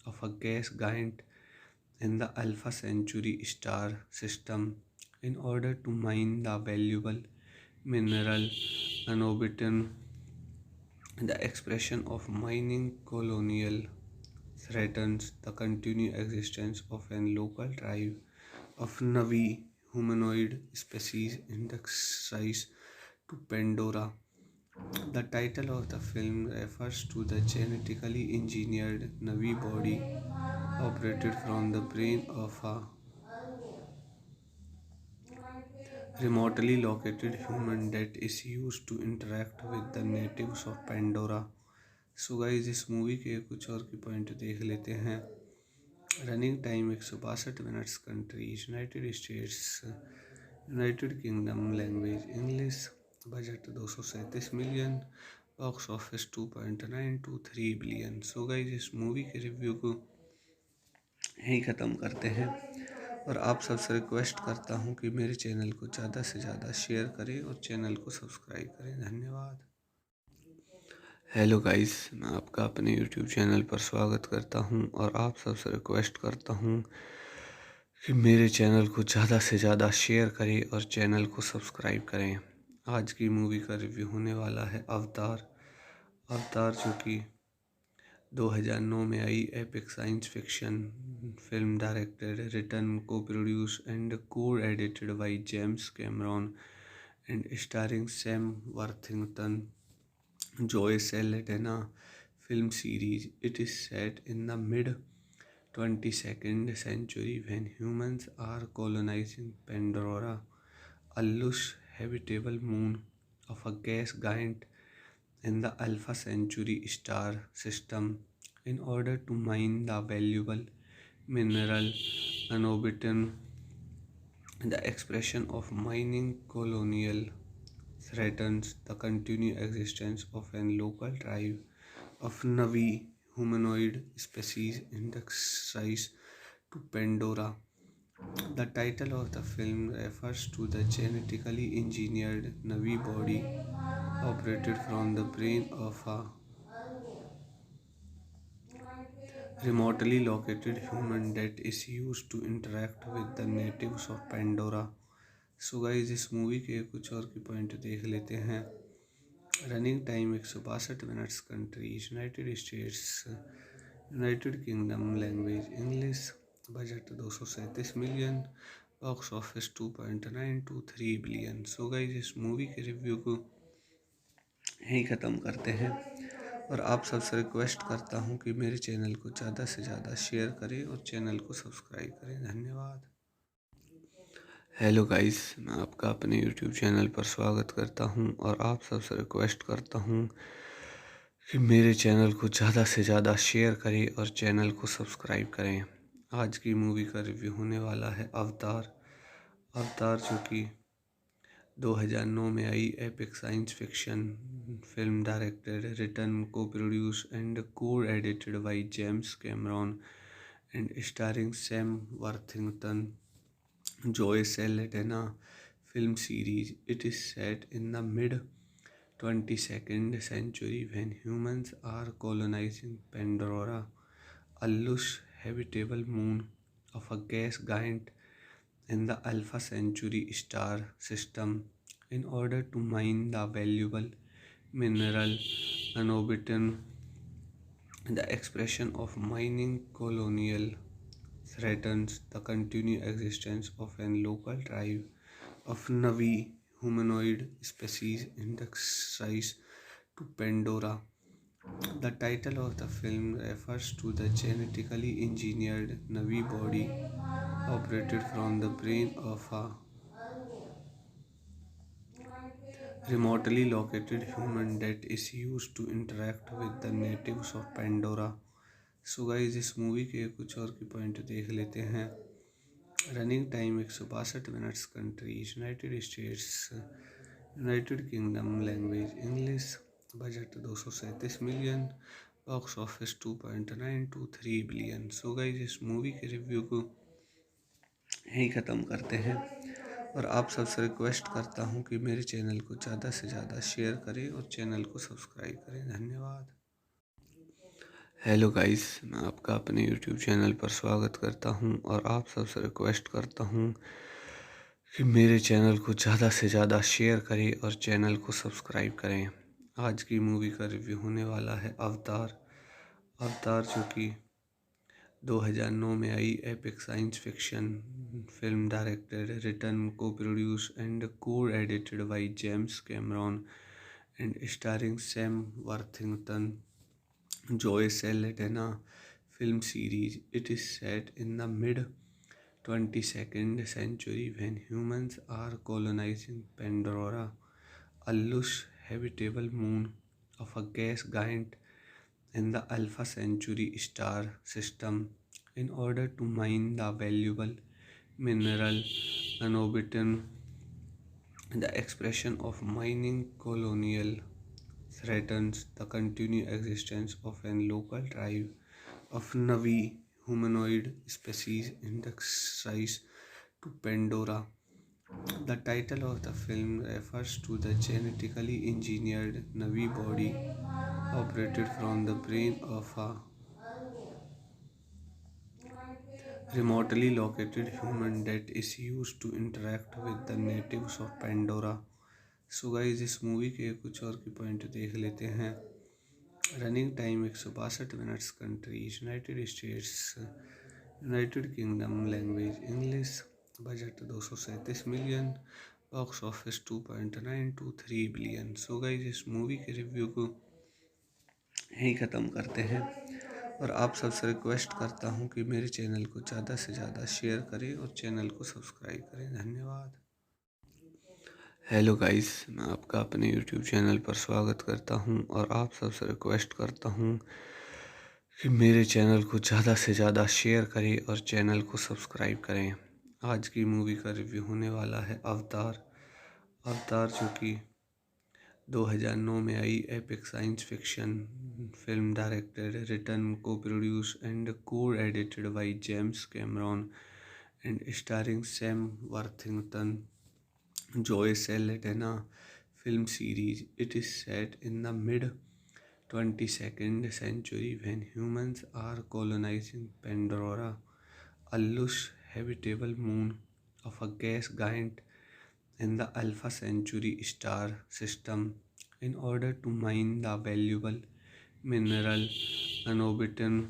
of a gas giant in the Alpha Centauri star system, in order to mine the valuable mineral anobitin. The expression of mining colonial threatens the continued existence of a local tribe of Navi humanoid species indexed to Pandora. The title of the film refers to the genetically engineered Navi body operated from the brain of a remotely located human that is used to interact with the natives of Pandora. So guys, इस मूवी के कुछ और की पॉइंट देख लेते हैं। Running time 162 minutes. Countries United states, United kingdom, language English. Budget 237 million. Box office 2.923 billion. So guys, इस मूवी के रिव्यू को यहीं ख़त्म करते हैं और आप सबसे रिक्वेस्ट करता हूँ कि मेरे चैनल को ज़्यादा से ज़्यादा शेयर करें और चैनल को सब्सक्राइब करें। धन्यवाद। हेलो गाइस, मैं आपका अपने यूट्यूब चैनल पर स्वागत करता हूं और आप सबसे रिक्वेस्ट करता हूं कि मेरे चैनल को ज़्यादा से ज़्यादा शेयर करें और चैनल को सब्सक्राइब करें। आज की मूवी का रिव्यू होने वाला है अवतार। अवतार जो कि 2009 में आई epic science fiction film, directed, written, co produce and co edited by James Cameron and starring Sam Worthington, Joy Saldanha film series. It is set in the mid 22nd century when humans are colonizing Pandora, a lush habitable moon of a gas giant in the Alpha Centauri star system, in order to mine the valuable mineral anobitin. The expression of mining colonial threatens the continued existence of a local tribe of Navi humanoid species indexed to Pandora. The title of the film refers to the genetically engineered Navi body operated from the brain of a remotely located human that is used to interact with the natives of Pandora. So guys इस मूवी के कुछ और की पॉइंट देख लेते हैं। Running time 162 minutes. Countries United states, United kingdom, language English, budget 237 million, box office 2.923 billion. So guys इस मूवी के रिव्यू को यहीं ख़त्म करते हैं और आप सबसे रिक्वेस्ट करता हूँ कि मेरे चैनल को ज़्यादा से ज़्यादा शेयर करें और चैनल को सब्सक्राइब करें। धन्यवाद। हेलो गाइस, मैं आपका अपने यूट्यूब चैनल पर स्वागत करता हूं और आप सबसे रिक्वेस्ट करता हूं कि मेरे चैनल को ज़्यादा से ज़्यादा शेयर करें और चैनल को सब्सक्राइब करें। आज की मूवी का रिव्यू होने वाला है अवतार। अवतार जो कि 2009 में आई epic science fiction film, directed, written, co produce and co edited by James Cameron and starring Sam Worthington, Joy Saldana film series. It is set in the mid 22nd century when humans are colonizing Pandora, a lush habitable moon of a gas giant in the Alpha Centauri star system, in order to mine the valuable mineral niobium. The expression of mining colonial threatens the continued existence of a local tribe of Navi humanoid species indexed to Pandora. The title of the film refers to the genetically engineered Navi body operated from the brain of a remotely located human that is used to interact with the natives of Pandora. So guys इस मूवी के कुछ और की पॉइंट देख लेते हैं। Running time 162 minutes. Countries United states, United kingdom, language English, budget 237 million, box office 2.923 billion. So guys इस मूवी के रिव्यू को यहीं ख़त्म करते हैं और आप सबसे रिक्वेस्ट करता हूँ कि मेरे चैनल को ज़्यादा से ज़्यादा शेयर करें और चैनल को सब्सक्राइब करें। धन्यवाद। हेलो गाइस, मैं आपका अपने यूट्यूब चैनल पर स्वागत करता हूं और आप सबसे रिक्वेस्ट करता हूं कि मेरे चैनल को ज़्यादा से ज़्यादा शेयर करें और चैनल को सब्सक्राइब करें। आज की मूवी का रिव्यू होने वाला है अवतार। अवतार जो कि 2009 में आई epic science fiction film, directed, written, co produce and co edited by James Cameron and starring Sam Worthington, Joy Saldana film series. It is set in the mid 22nd century when humans are colonizing Pandora, a lush habitable moon of a gas giant in the Alpha Centauri star system, in order to mine the valuable mineral niobium. The expression of mining colonial threatens the continued existence of a local tribe of Navi humanoid species indexed to Pandora. The title of the film refers to the genetically engineered Navi body operated from the brain of a remotely located human that is used to interact with the natives of Pandora. So guys इस मूवी के कुछ और की पॉइंट देख लेते हैं। Running time 162 minutes. Countries United states, United kingdom, language English, budget 237 million, box office 2.923 billion. So guys इस मूवी के रिव्यू को यहीं ख़त्म करते हैं और आप सबसे रिक्वेस्ट करता हूँ कि मेरे चैनल को ज़्यादा से ज़्यादा शेयर करें और चैनल को सब्सक्राइब करें। धन्यवाद। हेलो गाइस, मैं आपका अपने यूट्यूब चैनल पर स्वागत करता हूं और आप सबसे रिक्वेस्ट करता हूं कि मेरे चैनल को ज़्यादा से ज़्यादा शेयर करें और चैनल को सब्सक्राइब करें। आज की मूवी का रिव्यू होने वाला है अवतार। अवतार जो कि 2009 में आई epic science fiction film directed, written, co produce and co edited by James Cameron and starring Sam Worthington, Joy Saldanha film series. It is set in the mid 22nd century when humans are colonizing Pandora, a lush habitable moon of a gas giant in the Alpha Centauri star system, in order to mine the valuable mineral anobitin.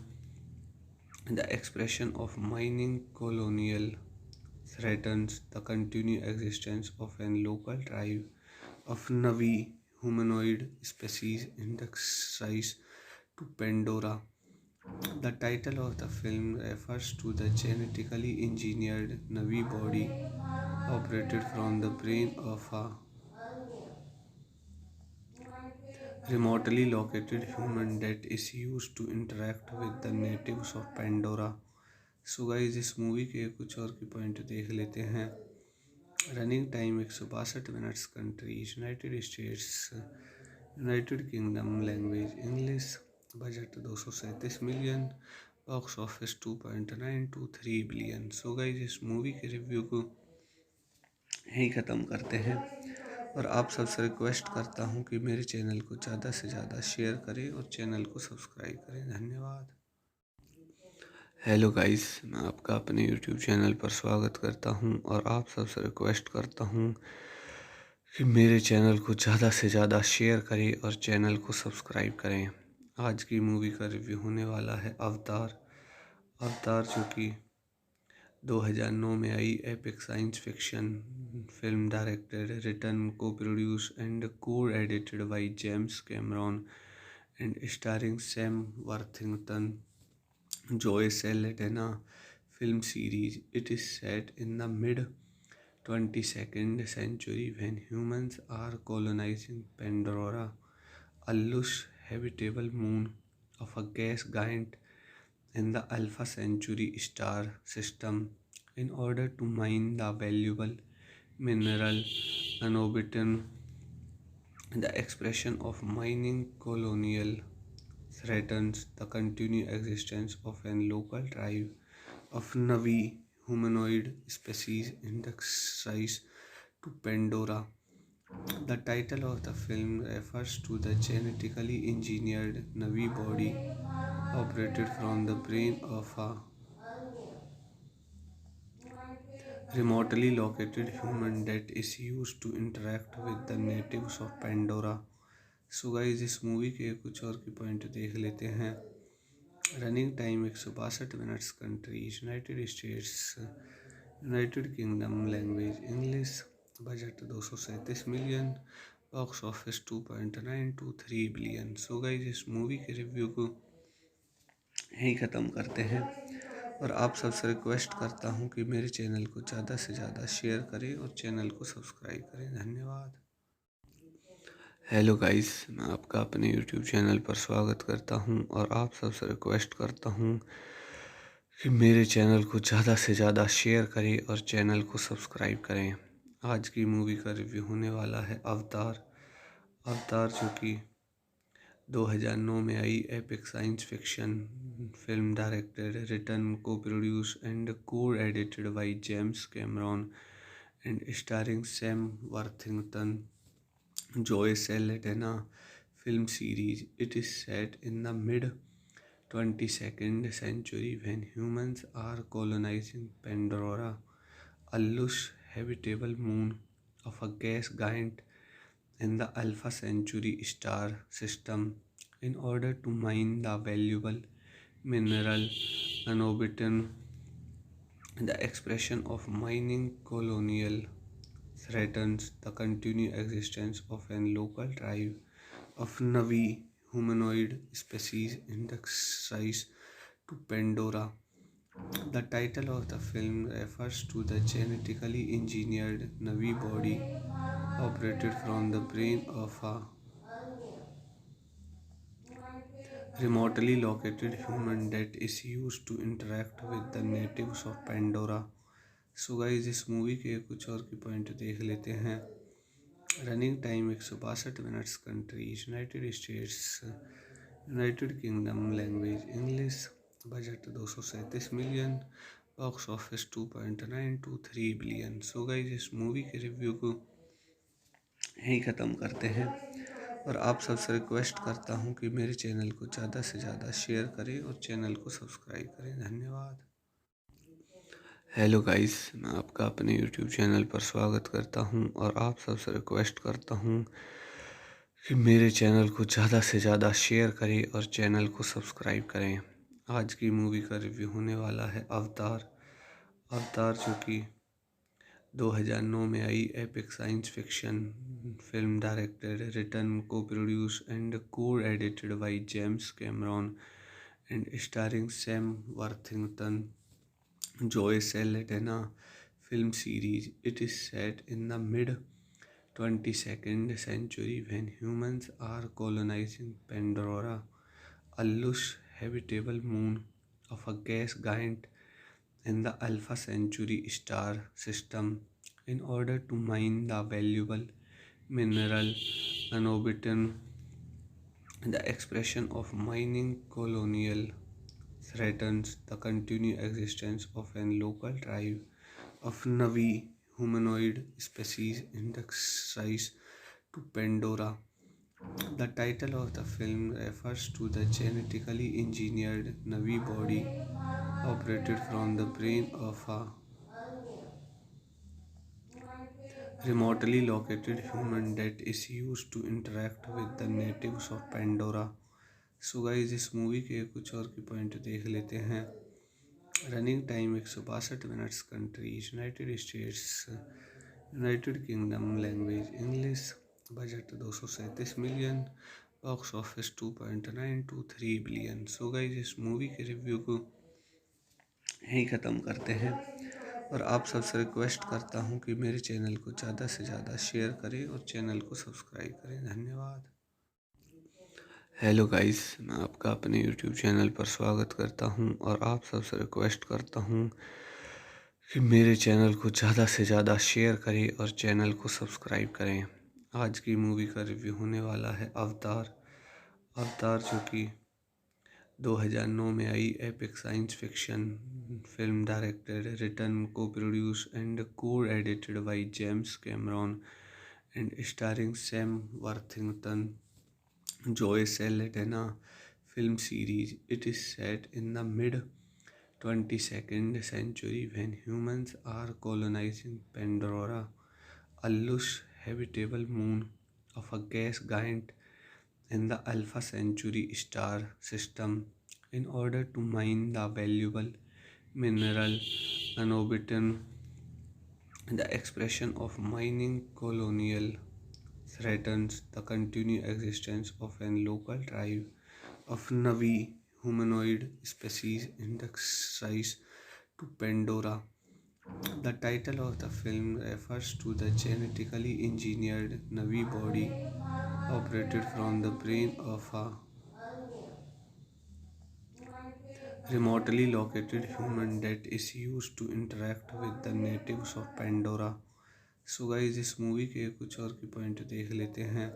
The expression of mining colonial threatens the continued existence of a local tribe of Navi humanoid species indexed to Pandora. The title of the film refers to the genetically engineered Navi body operated from the brain of a remotely located human that is used to interact with the natives of Pandora. So guys इस मूवी के कुछ और की पॉइंट देख लेते हैं। Running time 162 minutes, countries United states, United kingdom, language English, budget 237 million, box office 2.923 billion. So guys इस मूवी के रिव्यू को यहीं ख़त्म करते हैं और आप सबसे रिक्वेस्ट करता हूं कि मेरे चैनल को ज़्यादा से ज़्यादा शेयर करें और चैनल को सब्सक्राइब करें। धन्यवाद। हेलो गाइस, मैं आपका अपने यूट्यूब चैनल पर स्वागत करता हूं और आप सबसे रिक्वेस्ट करता हूं कि मेरे चैनल को ज़्यादा से ज़्यादा शेयर करें और चैनल को सब्सक्राइब करें। आज की मूवी का रिव्यू होने वाला है अवतार। अवतार जो कि 2009 में आई epic science fiction film directed, written, co produce and co edited by James Cameron and starring Sam Worthington, Joy Saldanha film series. It is set in the mid 22nd century when humans are colonizing Pandora, a lush habitable moon of a gas giant in the Alpha Centauri star system, in order to mine the valuable mineral anobitin. The expression of mining colonial threatens the continued existence of a local tribe of Navi humanoid species indexed to Pandora. The title of the film refers to the genetically engineered Navi body operated from the brain of a remotely located human that is used to interact with the natives of Pandora. So guys इस मूवी के कुछ और की पॉइंट देख लेते हैं। Running time 162 minutes, countries United states, United kingdom, language English, budget 237 million, box office 2.923 billion. So guys इस मूवी के रिव्यू को यहीं ख़त्म करते हैं और आप सबसे रिक्वेस्ट करता हूं कि मेरे चैनल को ज़्यादा से ज़्यादा शेयर करें और चैनल को सब्सक्राइब करें। धन्यवाद। हेलो गाइस, मैं आपका अपने यूट्यूब चैनल पर स्वागत करता हूं और आप सबसे रिक्वेस्ट करता हूं कि मेरे चैनल को ज़्यादा से ज़्यादा शेयर करें और चैनल को सब्सक्राइब करें। आज की मूवी का रिव्यू होने वाला है अवतार। अवतार जो कि 2009 में आई epic science fiction film directed, written, co produce and co edited by James Cameron and starring Sam Worthington, Joy Saldanha film series. It is set in the mid 22nd century when humans are colonizing Pandora, a lush habitable moon of a gas giant in the Alpha Centauri star system, in order to mine the valuable mineral anobitin. The expression of mining colonial threatens the continued existence of a local tribe of Navi humanoid species indexed to Pandora. The title of the film refers to the genetically engineered Navi body operated from the brain of a remotely located human that is used to interact with the natives of Pandora. So guys इस मूवी के कुछ और की पॉइंट देख लेते हैं। Running time 162 minutes. Countries United states, United kingdom, language English, budget 237 million, box office 2.923 billion. So guys इस मूवी के रिव्यू को यहीं ख़त्म करते हैं और आप सबसे रिक्वेस्ट करता हूँ कि मेरे चैनल को ज़्यादा से ज़्यादा शेयर करें और चैनल को सब्सक्राइब करें। धन्यवाद। हेलो गाइस, मैं आपका अपने यूट्यूब चैनल पर स्वागत करता हूं और आप सबसे रिक्वेस्ट करता हूं कि मेरे चैनल को ज़्यादा से ज़्यादा शेयर करें और चैनल को सब्सक्राइब करें। आज की मूवी का रिव्यू होने वाला है अवतार। अवतार जो कि 2009 में आई epic science fiction film, directed, written, co produce and co edited by James Cameron and starring Sam Worthington, Joy Saldanha film series. It is set in the mid 22nd century when humans are colonizing Pandora, a lush habitable moon of a gas giant in the Alpha Centauri star system, in order to mine the valuable mineral niobium. The expression of mining colonial threatens the continued existence of a local tribe of Navi humanoid species indexed to Pandora. The title of the film refers to the genetically engineered Navi body operated from the brain of a remotely located human that is used to interact with the natives of Pandora. So guys इस मूवी के कुछ और की पॉइंट देख लेते हैं। Running time 162 minutes. Countries United states, United kingdom, language English, budget 237 million, box office 2.923 billion. So guys इस मूवी के रिव्यू को यहीं ख़त्म करते हैं और आप सबसे रिक्वेस्ट करता हूँ कि मेरे चैनल को ज़्यादा से ज़्यादा शेयर करें और चैनल को सब्सक्राइब करें। धन्यवाद। हेलो गाइस, मैं आपका अपने यूट्यूब चैनल पर स्वागत करता हूं और आप सबसे रिक्वेस्ट करता हूं कि मेरे चैनल को ज़्यादा से ज़्यादा शेयर करें और चैनल को सब्सक्राइब करें। आज की मूवी का रिव्यू होने वाला है अवतार। अवतार जो कि 2009 में आई epic science fiction film, directed, written, co produce and co edited by James Cameron and starring Sam Worthington, Joy Saldanha film series. It is set in the mid 22nd century when humans are colonizing Pandora, a lush habitable moon of a gas giant in the Alpha Centauri star system, in order to mine the valuable mineral niobium. The expression of mining colonial threatens the continued existence of a local tribe of Navi humanoid species indexed to Pandora. The title of the film refers to the genetically engineered Navi body operated from the brain of a remotely located human that is used to interact with the natives of Pandora. So guys इस मूवी के कुछ और की पॉइंट देख लेते हैं।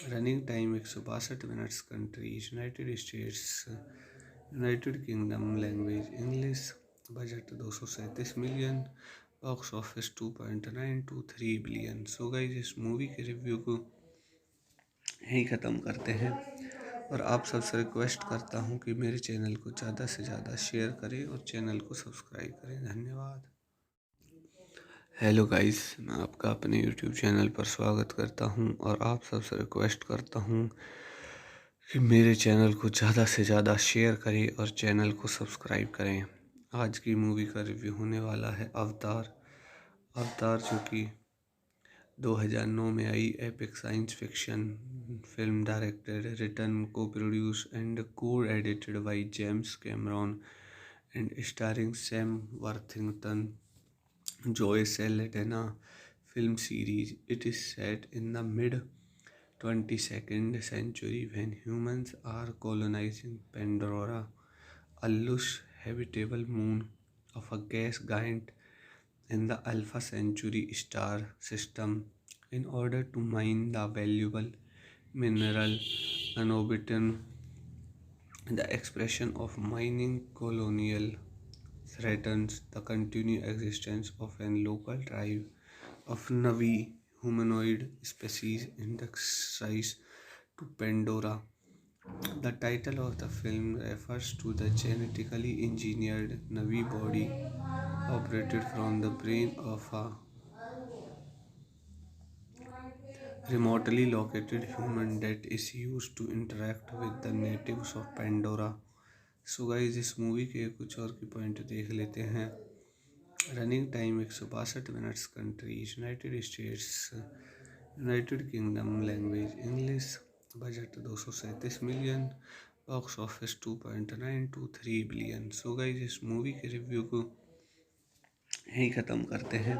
Running time 162 minutes. Countries United states, United kingdom, language English, budget 237 million, box office 2.923 billion. So guys इस मूवी के रिव्यू को यहीं ख़त्म करते हैं और आप सबसे रिक्वेस्ट करता हूँ कि मेरे चैनल को ज़्यादा से ज़्यादा शेयर करें और चैनल को सब्सक्राइब करें। धन्यवाद। हेलो गाइस, मैं आपका अपने यूट्यूब चैनल पर स्वागत करता हूं और आप सबसे रिक्वेस्ट करता हूं कि मेरे चैनल को ज़्यादा से ज़्यादा शेयर करें और चैनल को सब्सक्राइब करें। आज की मूवी का रिव्यू होने वाला है अवतार। अवतार जो कि 2009 में आई epic science fiction film, directed, written, co produce and co edited by James Cameron and starring Sam Worthington, Joy Saldanha film series. It is set in the mid 22nd century when humans are colonizing Pandora, a lush habitable moon of a gas giant in the Alpha Centauri star system, in order to mine the valuable mineral niobium. The expression of mining colonial threatens the continued existence of a local tribe of Navi humanoid species indexed to Pandora. The title of the film refers to the genetically engineered Navi body operated from the brain of a remotely located human that is used to interact with the natives of Pandora. So guys इस मूवी के कुछ और की पॉइंट देख लेते हैं। Running time 162 minutes. Countries United states, United kingdom, language English, budget 237 million, box office 2.923 billion. So guys इस मूवी के रिव्यू को यहीं ख़त्म करते हैं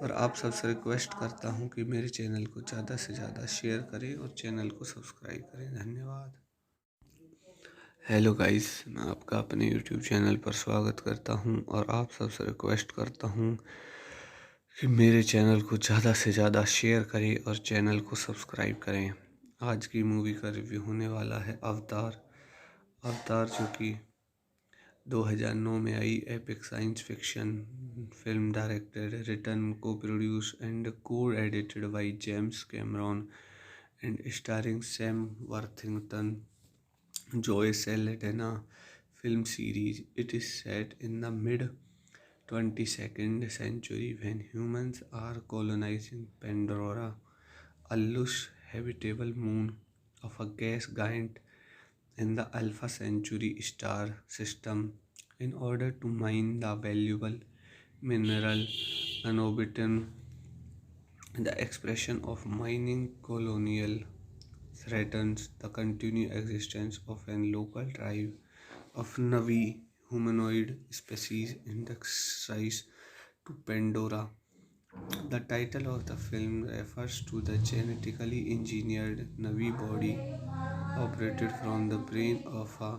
और आप सबसे रिक्वेस्ट करता हूँ कि मेरे चैनल को ज़्यादा से ज़्यादा शेयर करें और चैनल को सब्सक्राइब करें। धन्यवाद। हेलो गाइस, मैं आपका अपने यूट्यूब चैनल पर स्वागत करता हूं और आप सबसे रिक्वेस्ट करता हूं कि मेरे चैनल को ज़्यादा से ज़्यादा शेयर करें और चैनल को सब्सक्राइब करें। आज की मूवी का रिव्यू होने वाला है अवतार। अवतार जो कि 2009 में आई epic science fiction film, directed, written, co produce and co edited by James Cameron and starring Sam Worthington, Joy Saldana film series. It is set in the mid 22nd century when humans are colonizing Pandora, a lush habitable moon of a gas giant in the Alpha Centauri star system, in order to mine the valuable mineral niobium. The expression of mining colonial threatens the continued existence of a local tribe of Navi humanoid species indexed to Pandora. The title of the film refers to the genetically engineered Navi body operated from the brain of a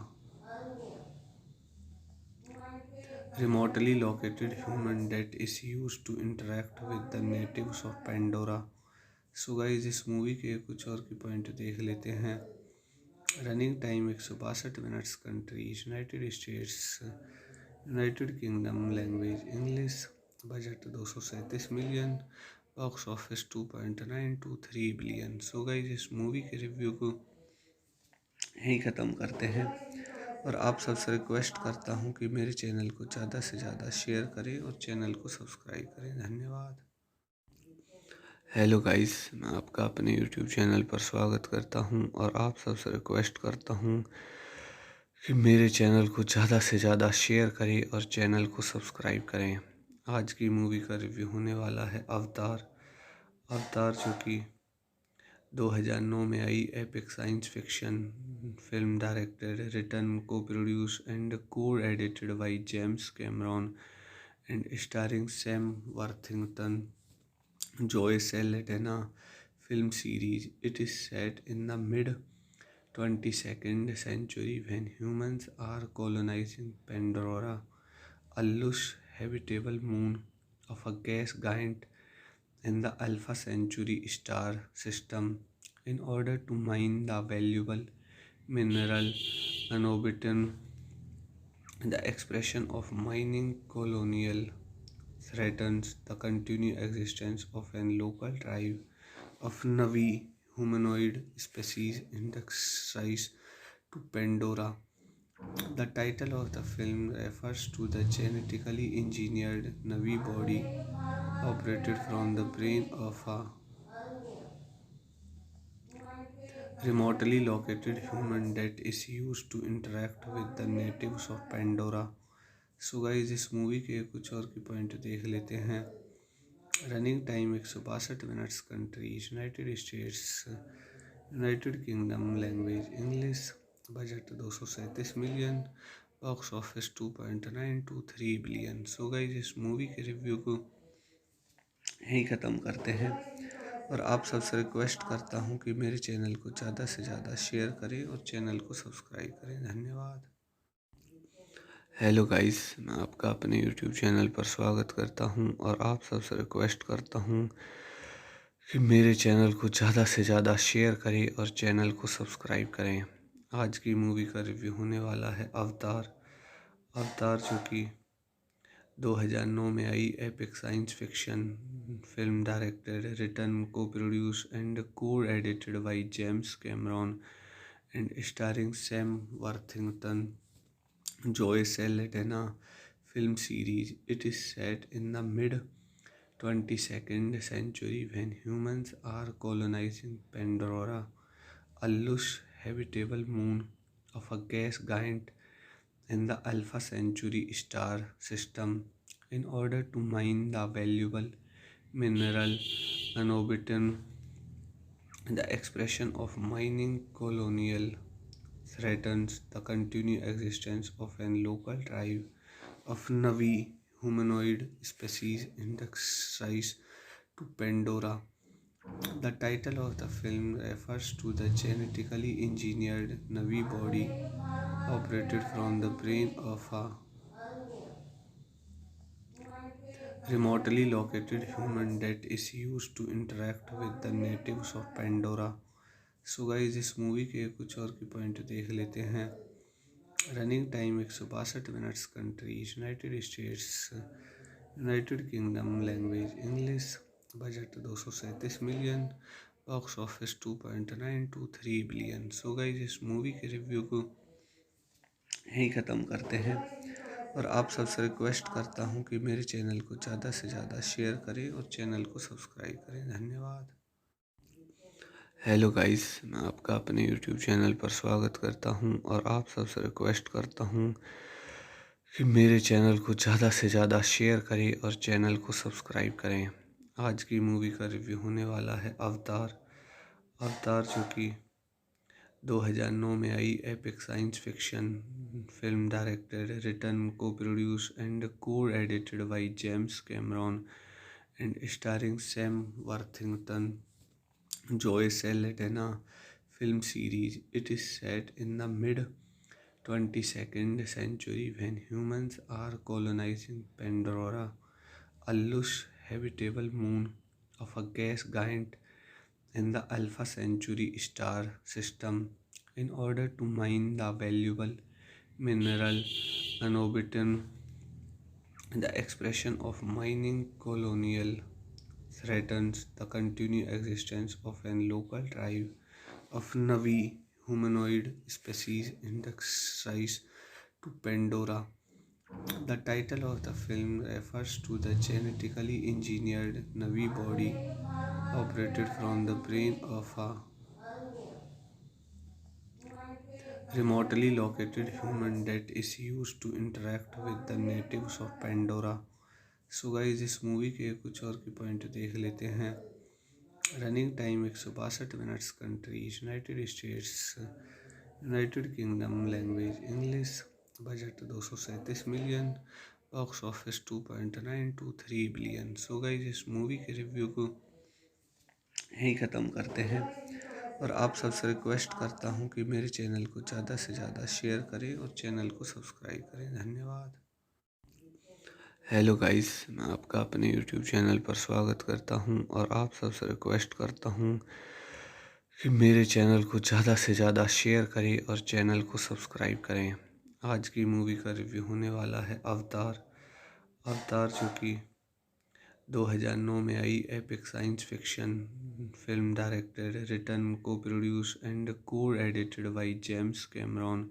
remotely located human that is used to interact with the natives of Pandora. So guys इस मूवी के कुछ और की पॉइंट देख लेते हैं। Running time 162 minutes. Countries United states, United kingdom, language English, budget 237 million, box office 2.923 billion. So guys इस मूवी के रिव्यू को यहीं ख़त्म करते हैं और आप सबसे रिक्वेस्ट करता हूँ कि मेरे चैनल को ज़्यादा से ज़्यादा शेयर करें और चैनल को सब्सक्राइब करें। धन्यवाद। हेलो गाइस, मैं आपका अपने यूट्यूब चैनल पर स्वागत करता हूं और आप सबसे रिक्वेस्ट करता हूं कि मेरे चैनल को ज़्यादा से ज़्यादा शेयर करें और चैनल को सब्सक्राइब करें। आज की मूवी का रिव्यू होने वाला है अवतार। अवतार जो कि 2009 में आई epic science fiction film, directed, written, co produce and co edited by James Cameron and starring Sam Worthington, Joy Saldana film series. It is set in the mid 22nd century when humans are colonizing Pandora, a lush habitable moon of a gas giant in the Alpha Centauri star system, in order to mine the valuable mineral niobium. The expression of mining colonial threatens the continued existence of a local tribe of Navi humanoid species indexed to Pandora. The title of the film refers to the genetically engineered Navi body operated from the brain of a remotely located human that is used to interact with the natives of Pandora. So guys इस मूवी के कुछ और की पॉइंट देख लेते हैं। Running time 162 minutes. Countries United states, United kingdom, language English, budget 237 million, box office 2.923 billion. So guys इस मूवी के रिव्यू को यहीं ख़त्म करते हैं और आप सबसे रिक्वेस्ट करता हूँ कि मेरे चैनल को ज़्यादा से ज़्यादा शेयर करें और चैनल को सब्सक्राइब करें। धन्यवाद। हेलो गाइस, मैं आपका अपने यूट्यूब चैनल पर स्वागत करता हूं और आप सबसे रिक्वेस्ट करता हूं कि मेरे चैनल को ज़्यादा से ज़्यादा शेयर करें और चैनल को सब्सक्राइब करें। आज की मूवी का रिव्यू होने वाला है अवतार। अवतार जो कि 2009 में आई epic science fiction film, directed, written, co produce and co edited by James Cameron and starring Sam Worthington, Joy Saldanha film series. It is set in the mid 22nd century when humans are colonizing Pandora, a lush habitable moon of a gas giant in the Alpha Centauri star system, in order to mine the valuable mineral niobium. The expression of mining colonial threatens the continued existence of a local tribe of Navi humanoid species indexed to Pandora. The title of the film refers to the genetically engineered Navi body operated from the brain of a remotely located human that is used to interact with the natives of Pandora. So guys, इस मूवी के कुछ और की पॉइंट देख लेते हैं। Running time 162 minutes. Countries United states, United kingdom, language English. Budget 237 million. Box office 2.923 billion. So guys, इस मूवी के रिव्यू को यहीं ख़त्म करते हैं और आप सबसे रिक्वेस्ट करता हूं कि मेरे चैनल को ज़्यादा से ज़्यादा शेयर करें और चैनल को सब्सक्राइब करें। धन्यवाद। हेलो गाइस, मैं आपका अपने यूट्यूब चैनल पर स्वागत करता हूं और आप सबसे रिक्वेस्ट करता हूं कि मेरे चैनल को ज़्यादा से ज़्यादा शेयर करें और चैनल को सब्सक्राइब करें। आज की मूवी का रिव्यू होने वाला है अवतार। अवतार जो कि 2009 में आई epic science fiction film, directed, written, co produce and co edited by James Cameron and starring Sam Worthington, Joy Saldanha film series. It is set in the mid 22nd century when humans are colonizing Pandora, a lush habitable moon of a gas giant in the Alpha Centauri star system, in order to mine the valuable mineral niobium. The expression of mining colonial threatens the continued existence of a local tribe of Navi humanoid species indexed to Pandora. The title of the film refers to the genetically engineered Navi body operated from the brain of a remotely located human that is used to interact with the natives of Pandora. So guys, इस मूवी के कुछ और की पॉइंट देख लेते हैं। Running time 162 minutes. Countries United states, United kingdom, language English. Budget 237 million. Box office 2.923 billion. So guys, इस मूवी के रिव्यू को यहीं ख़त्म करते हैं और आप सबसे रिक्वेस्ट करता हूं कि मेरे चैनल को ज़्यादा से ज़्यादा शेयर करें और चैनल को सब्सक्राइब करें। धन्यवाद। हेलो गाइस, मैं आपका अपने यूट्यूब चैनल पर स्वागत करता हूं और आप सबसे रिक्वेस्ट करता हूं कि मेरे चैनल को ज़्यादा से ज़्यादा शेयर करें और चैनल को सब्सक्राइब करें। आज की मूवी का रिव्यू होने वाला है अवतार। अवतार जो कि 2009 में आई epic science fiction film, directed, written, co produce and co edited by James Cameron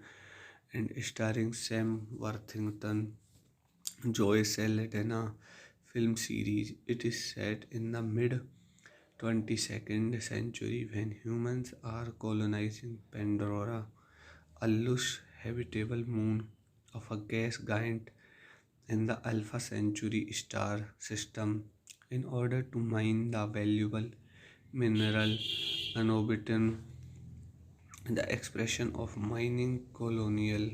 and starring Sam Worthington, Joy Saldanha film series. It is set in the mid 22nd century when humans are colonizing Pandora, a lush habitable moon of a gas giant in the Alpha Centauri star system, in order to mine the valuable mineral niobium. The expression of mining colonial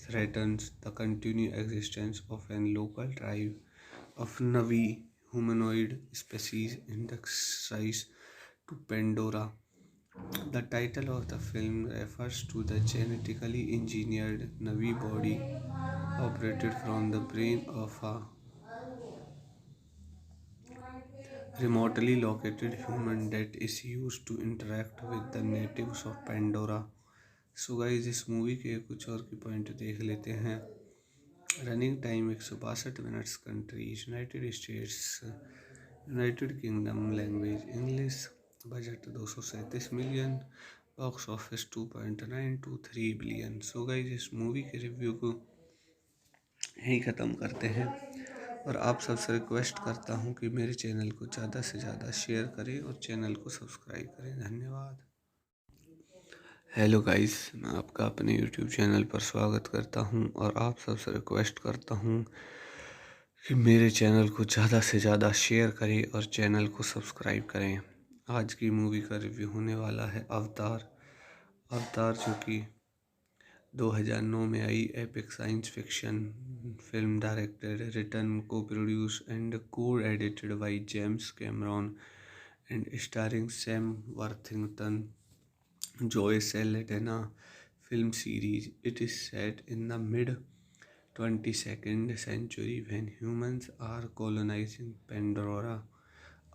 threatens the continued existence of a local tribe of Navi humanoid species indexed to Pandora. The title of the film refers to the genetically engineered Navi body operated from the brain of a remotely located human that is used to interact with the natives of Pandora. So guys इस मूवी के कुछ और की पॉइंट देख लेते हैं। Running time 162 minutes, countries United states, United kingdom, language English, budget 237 million, box office 2.923 billion. So guys इस मूवी के रिव्यू को यहीं ख़त्म करते हैं और आप सबसे रिक्वेस्ट करता हूँ कि मेरे चैनल को ज़्यादा से ज़्यादा शेयर करें और चैनल को सब्सक्राइब करें। धन्यवाद। हेलो गाइस, मैं आपका अपने यूट्यूब चैनल पर स्वागत करता हूं और आप सबसे रिक्वेस्ट करता हूं कि मेरे चैनल को ज़्यादा से ज़्यादा शेयर करें और चैनल को सब्सक्राइब करें। आज की मूवी का रिव्यू होने वाला है अवतार। अवतार जो कि 2009 में आई epic science fiction film, directed, written, co produce and co edited by James Cameron and starring Sam Worthington, Joy Saldanha film series. It is set in the mid 22nd century when humans are colonizing Pandora,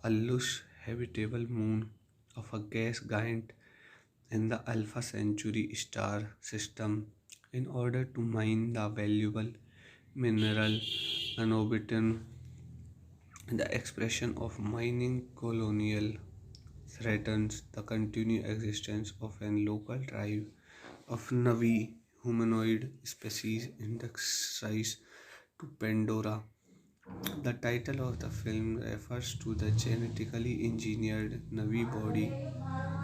a lush habitable moon of a gas giant in the Alpha Centauri star system, in order to mine the valuable mineral niobium. The expression of mining colonial threatens the continued existence of a local tribe of Navi humanoid species indexed to Pandora. The title of the film refers to the genetically engineered Navi body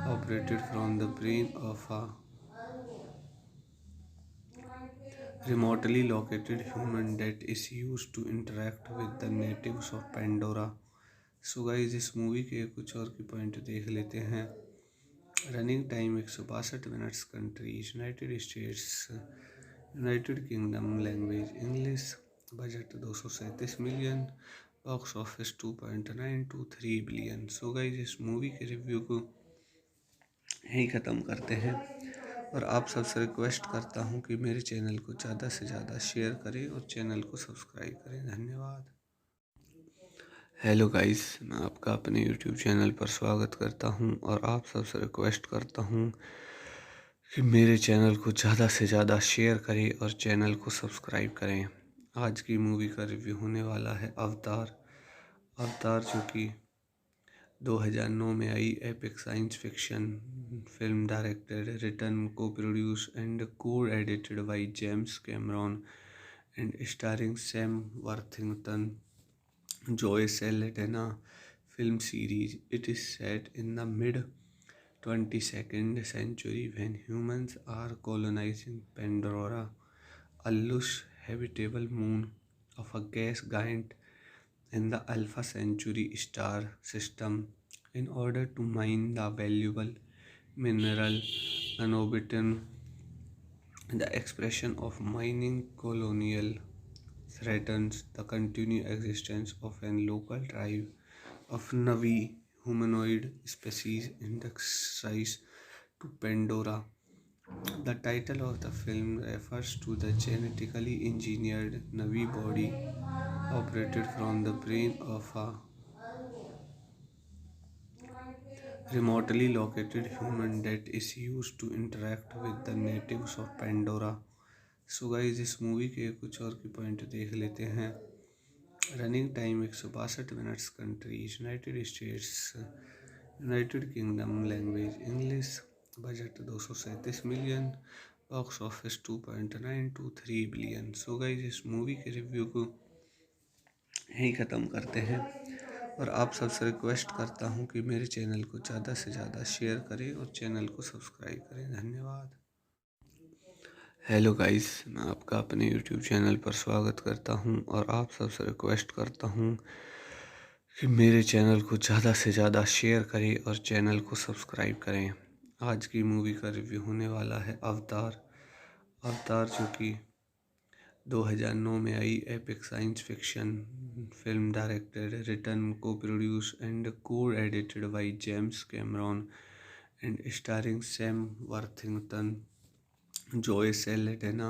operated from the brain of a remotely located human that is used to interact with the natives of Pandora. So guys इस मूवी के कुछ और की पॉइंट देख लेते हैं। Running time 162 minutes, countries United states, United kingdom, language English, budget 237 million, box office 2.923 billion. So guys इस मूवी के रिव्यू को यहीं ख़त्म करते हैं और आप सबसे रिक्वेस्ट करता हूँ कि मेरे चैनल को ज़्यादा से ज़्यादा शेयर करें और चैनल को सब्सक्राइब करें। धन्यवाद। हेलो गाइस, मैं आपका अपने यूट्यूब चैनल पर स्वागत करता हूं और आप सबसे रिक्वेस्ट करता हूं कि मेरे चैनल को ज़्यादा से ज़्यादा शेयर करें और चैनल को सब्सक्राइब करें। आज की मूवी का रिव्यू होने वाला है अवतार। अवतार जो कि 2009 में आई epic science fiction film, directed, written, co produce and co edited by James Cameron and starring Sam Worthington, Joy Saldanha film series. It is set in the mid 22nd century when humans are colonizing Pandora, a lush habitable moon of a gas giant in the Alpha Centauri star system, in order to mine the valuable mineral niobium. The expression of mining colonial threatens the continued existence of a local tribe of Navi humanoid species indexed to Pandora. The title of the film refers to the genetically engineered Navi body operated from the brain of a remotely located human that is used to interact with the natives of Pandora. So guys इस मूवी के कुछ और की पॉइंट देख लेते हैं। Running time 162 minutes, countries United states, United kingdom, language English, budget 237 million, box office 2.923 billion. So guys इस मूवी के रिव्यू को यहीं ख़त्म करते हैं और आप सबसे रिक्वेस्ट करता हूँ कि मेरे चैनल को ज़्यादा से ज़्यादा शेयर करें और चैनल को सब्सक्राइब करें। धन्यवाद। हेलो गाइस, मैं आपका अपने यूट्यूब चैनल पर स्वागत करता हूं और आप सबसे रिक्वेस्ट करता हूं कि मेरे चैनल को ज़्यादा से ज़्यादा शेयर करें और चैनल को सब्सक्राइब करें। आज की मूवी का रिव्यू होने वाला है अवतार। अवतार जो कि 2009 में आई epic science fiction film, directed, written, co produce and co edited by James Cameron and starring Sam Worthington, Joy Saldanha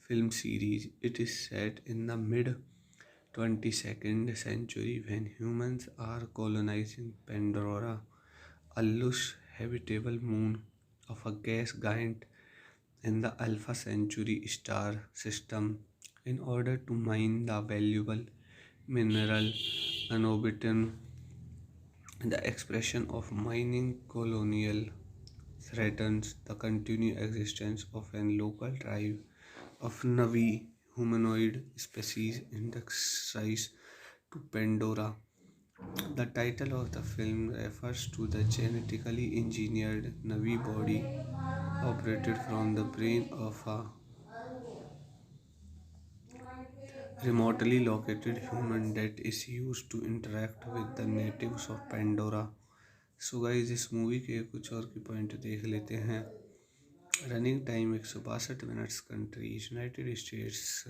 film series. It is set in the mid 22nd century when humans are colonizing Pandora, a lush habitable moon of a gas giant in the Alpha Centauri star system, in order to mine the valuable mineral niobium. The expression of mining colonial threatens the continued existence of a local tribe of Navi humanoid species indexed to Pandora. The title of the film refers to the genetically engineered Navi body operated from the brain of a remotely located human that is used to interact with the natives of Pandora. So guys इस मूवी के कुछ और की पॉइंट देख लेते हैं। Running time 162 minutes. Countries United states,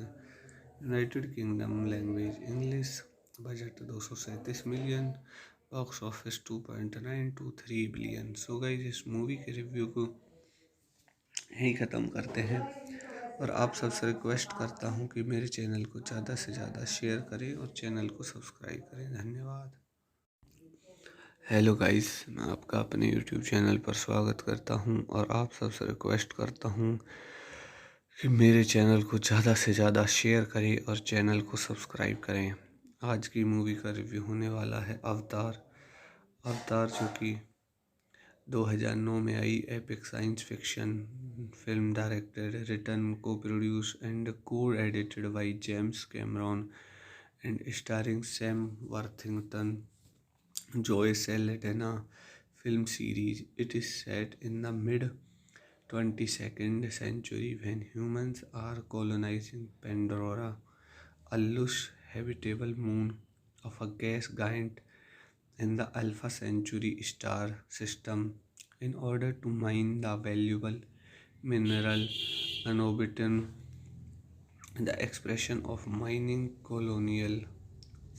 United kingdom, language English, budget 237 million, box office 2.923 billion. So guys इस मूवी के रिव्यू को यहीं ख़त्म करते हैं और आप सबसे रिक्वेस्ट करता हूँ कि मेरे चैनल को ज़्यादा से ज़्यादा शेयर करें और चैनल को सब्सक्राइब करें। धन्यवाद। हेलो गाइस, मैं आपका अपने यूट्यूब चैनल पर स्वागत करता हूं और आप सबसे रिक्वेस्ट करता हूं कि मेरे चैनल को ज़्यादा से ज़्यादा शेयर करें और चैनल को सब्सक्राइब करें। आज की मूवी का रिव्यू होने वाला है अवतार। अवतार जो कि 2009 में आई epic science fiction film, directed, written, co produce and co edited by James Cameron and starring Sam Worthington, Joy Saldanha film series. It is set in the mid 22nd century when humans are colonizing Pandora, a lush habitable moon of a gas giant in the Alpha Centauri star system, in order to mine the valuable mineral niobium. The expression of mining colonial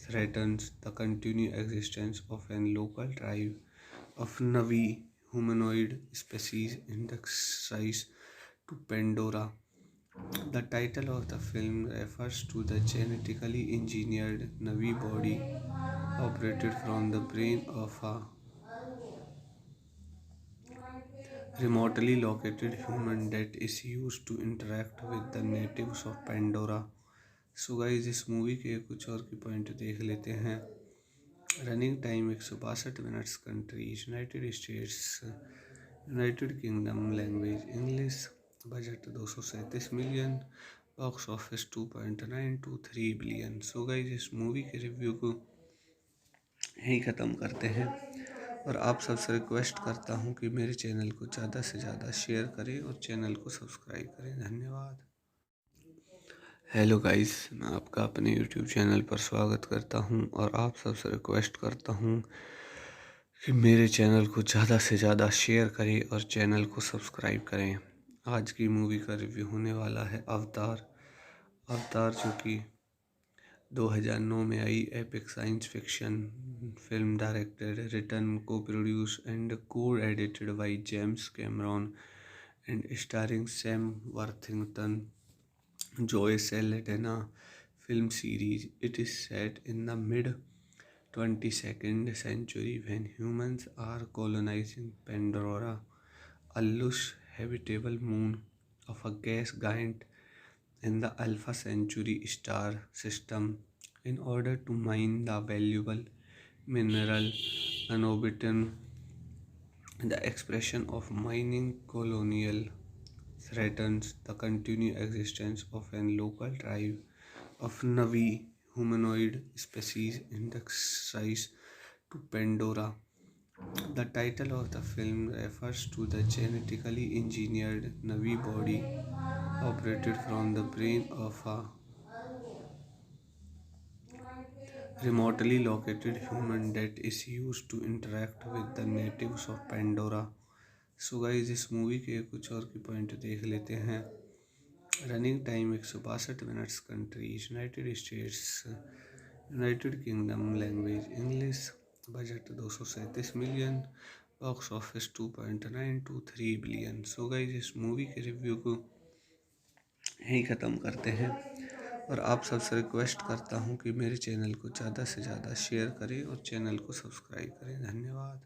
threatens the continued existence of a local tribe of Navi humanoid species indexed to Pandora. The title of the film refers to the genetically engineered Navi body operated from the brain of a remotely located human that is used to interact with the natives of Pandora. So guys इस मूवी के कुछ और की पॉइंट देख लेते हैं। Running time 162 minutes. Countries United states, United kingdom, language English, budget 237 million, box office 2.923 billion. So guys इस मूवी के रिव्यू को यहीं ख़त्म करते हैं और आप सबसे रिक्वेस्ट करता हूँ कि मेरे चैनल को ज़्यादा से ज़्यादा शेयर करें और चैनल को सब्सक्राइब करें। धन्यवाद। हेलो गाइस, मैं आपका अपने यूट्यूब चैनल पर स्वागत करता हूं और आप सबसे रिक्वेस्ट करता हूं कि मेरे चैनल को ज़्यादा से ज़्यादा शेयर करें और चैनल को सब्सक्राइब करें। आज की मूवी का रिव्यू होने वाला है अवतार। अवतार जो कि 2009 में आई epic science fiction film, directed, written, co produce and co edited by James Cameron and starring Sam Worthington, Joy Saldanha film series. It is set in the mid 22nd century when humans are colonizing Pandora, a lush habitable moon of a gas giant in the Alpha Centauri star system, in order to mine the valuable mineral niobium. The expression of mining colonial threatens the continued existence of a local tribe of Navi humanoid species indexed to Pandora. The title of the film refers to the genetically engineered Navi body operated from the brain of a remotely located human that is used to interact with the natives of Pandora. So guys इस मूवी के कुछ और की पॉइंट देख लेते हैं। Running time 162 minutes. Countries United states, United kingdom, language English, budget 237 million, box office 2.923 billion. So guys इस मूवी के रिव्यू को यहीं ख़त्म करते हैं और आप सबसे रिक्वेस्ट करता हूँ कि मेरे चैनल को ज़्यादा से ज़्यादा शेयर करें और चैनल को सब्सक्राइब करें। धन्यवाद।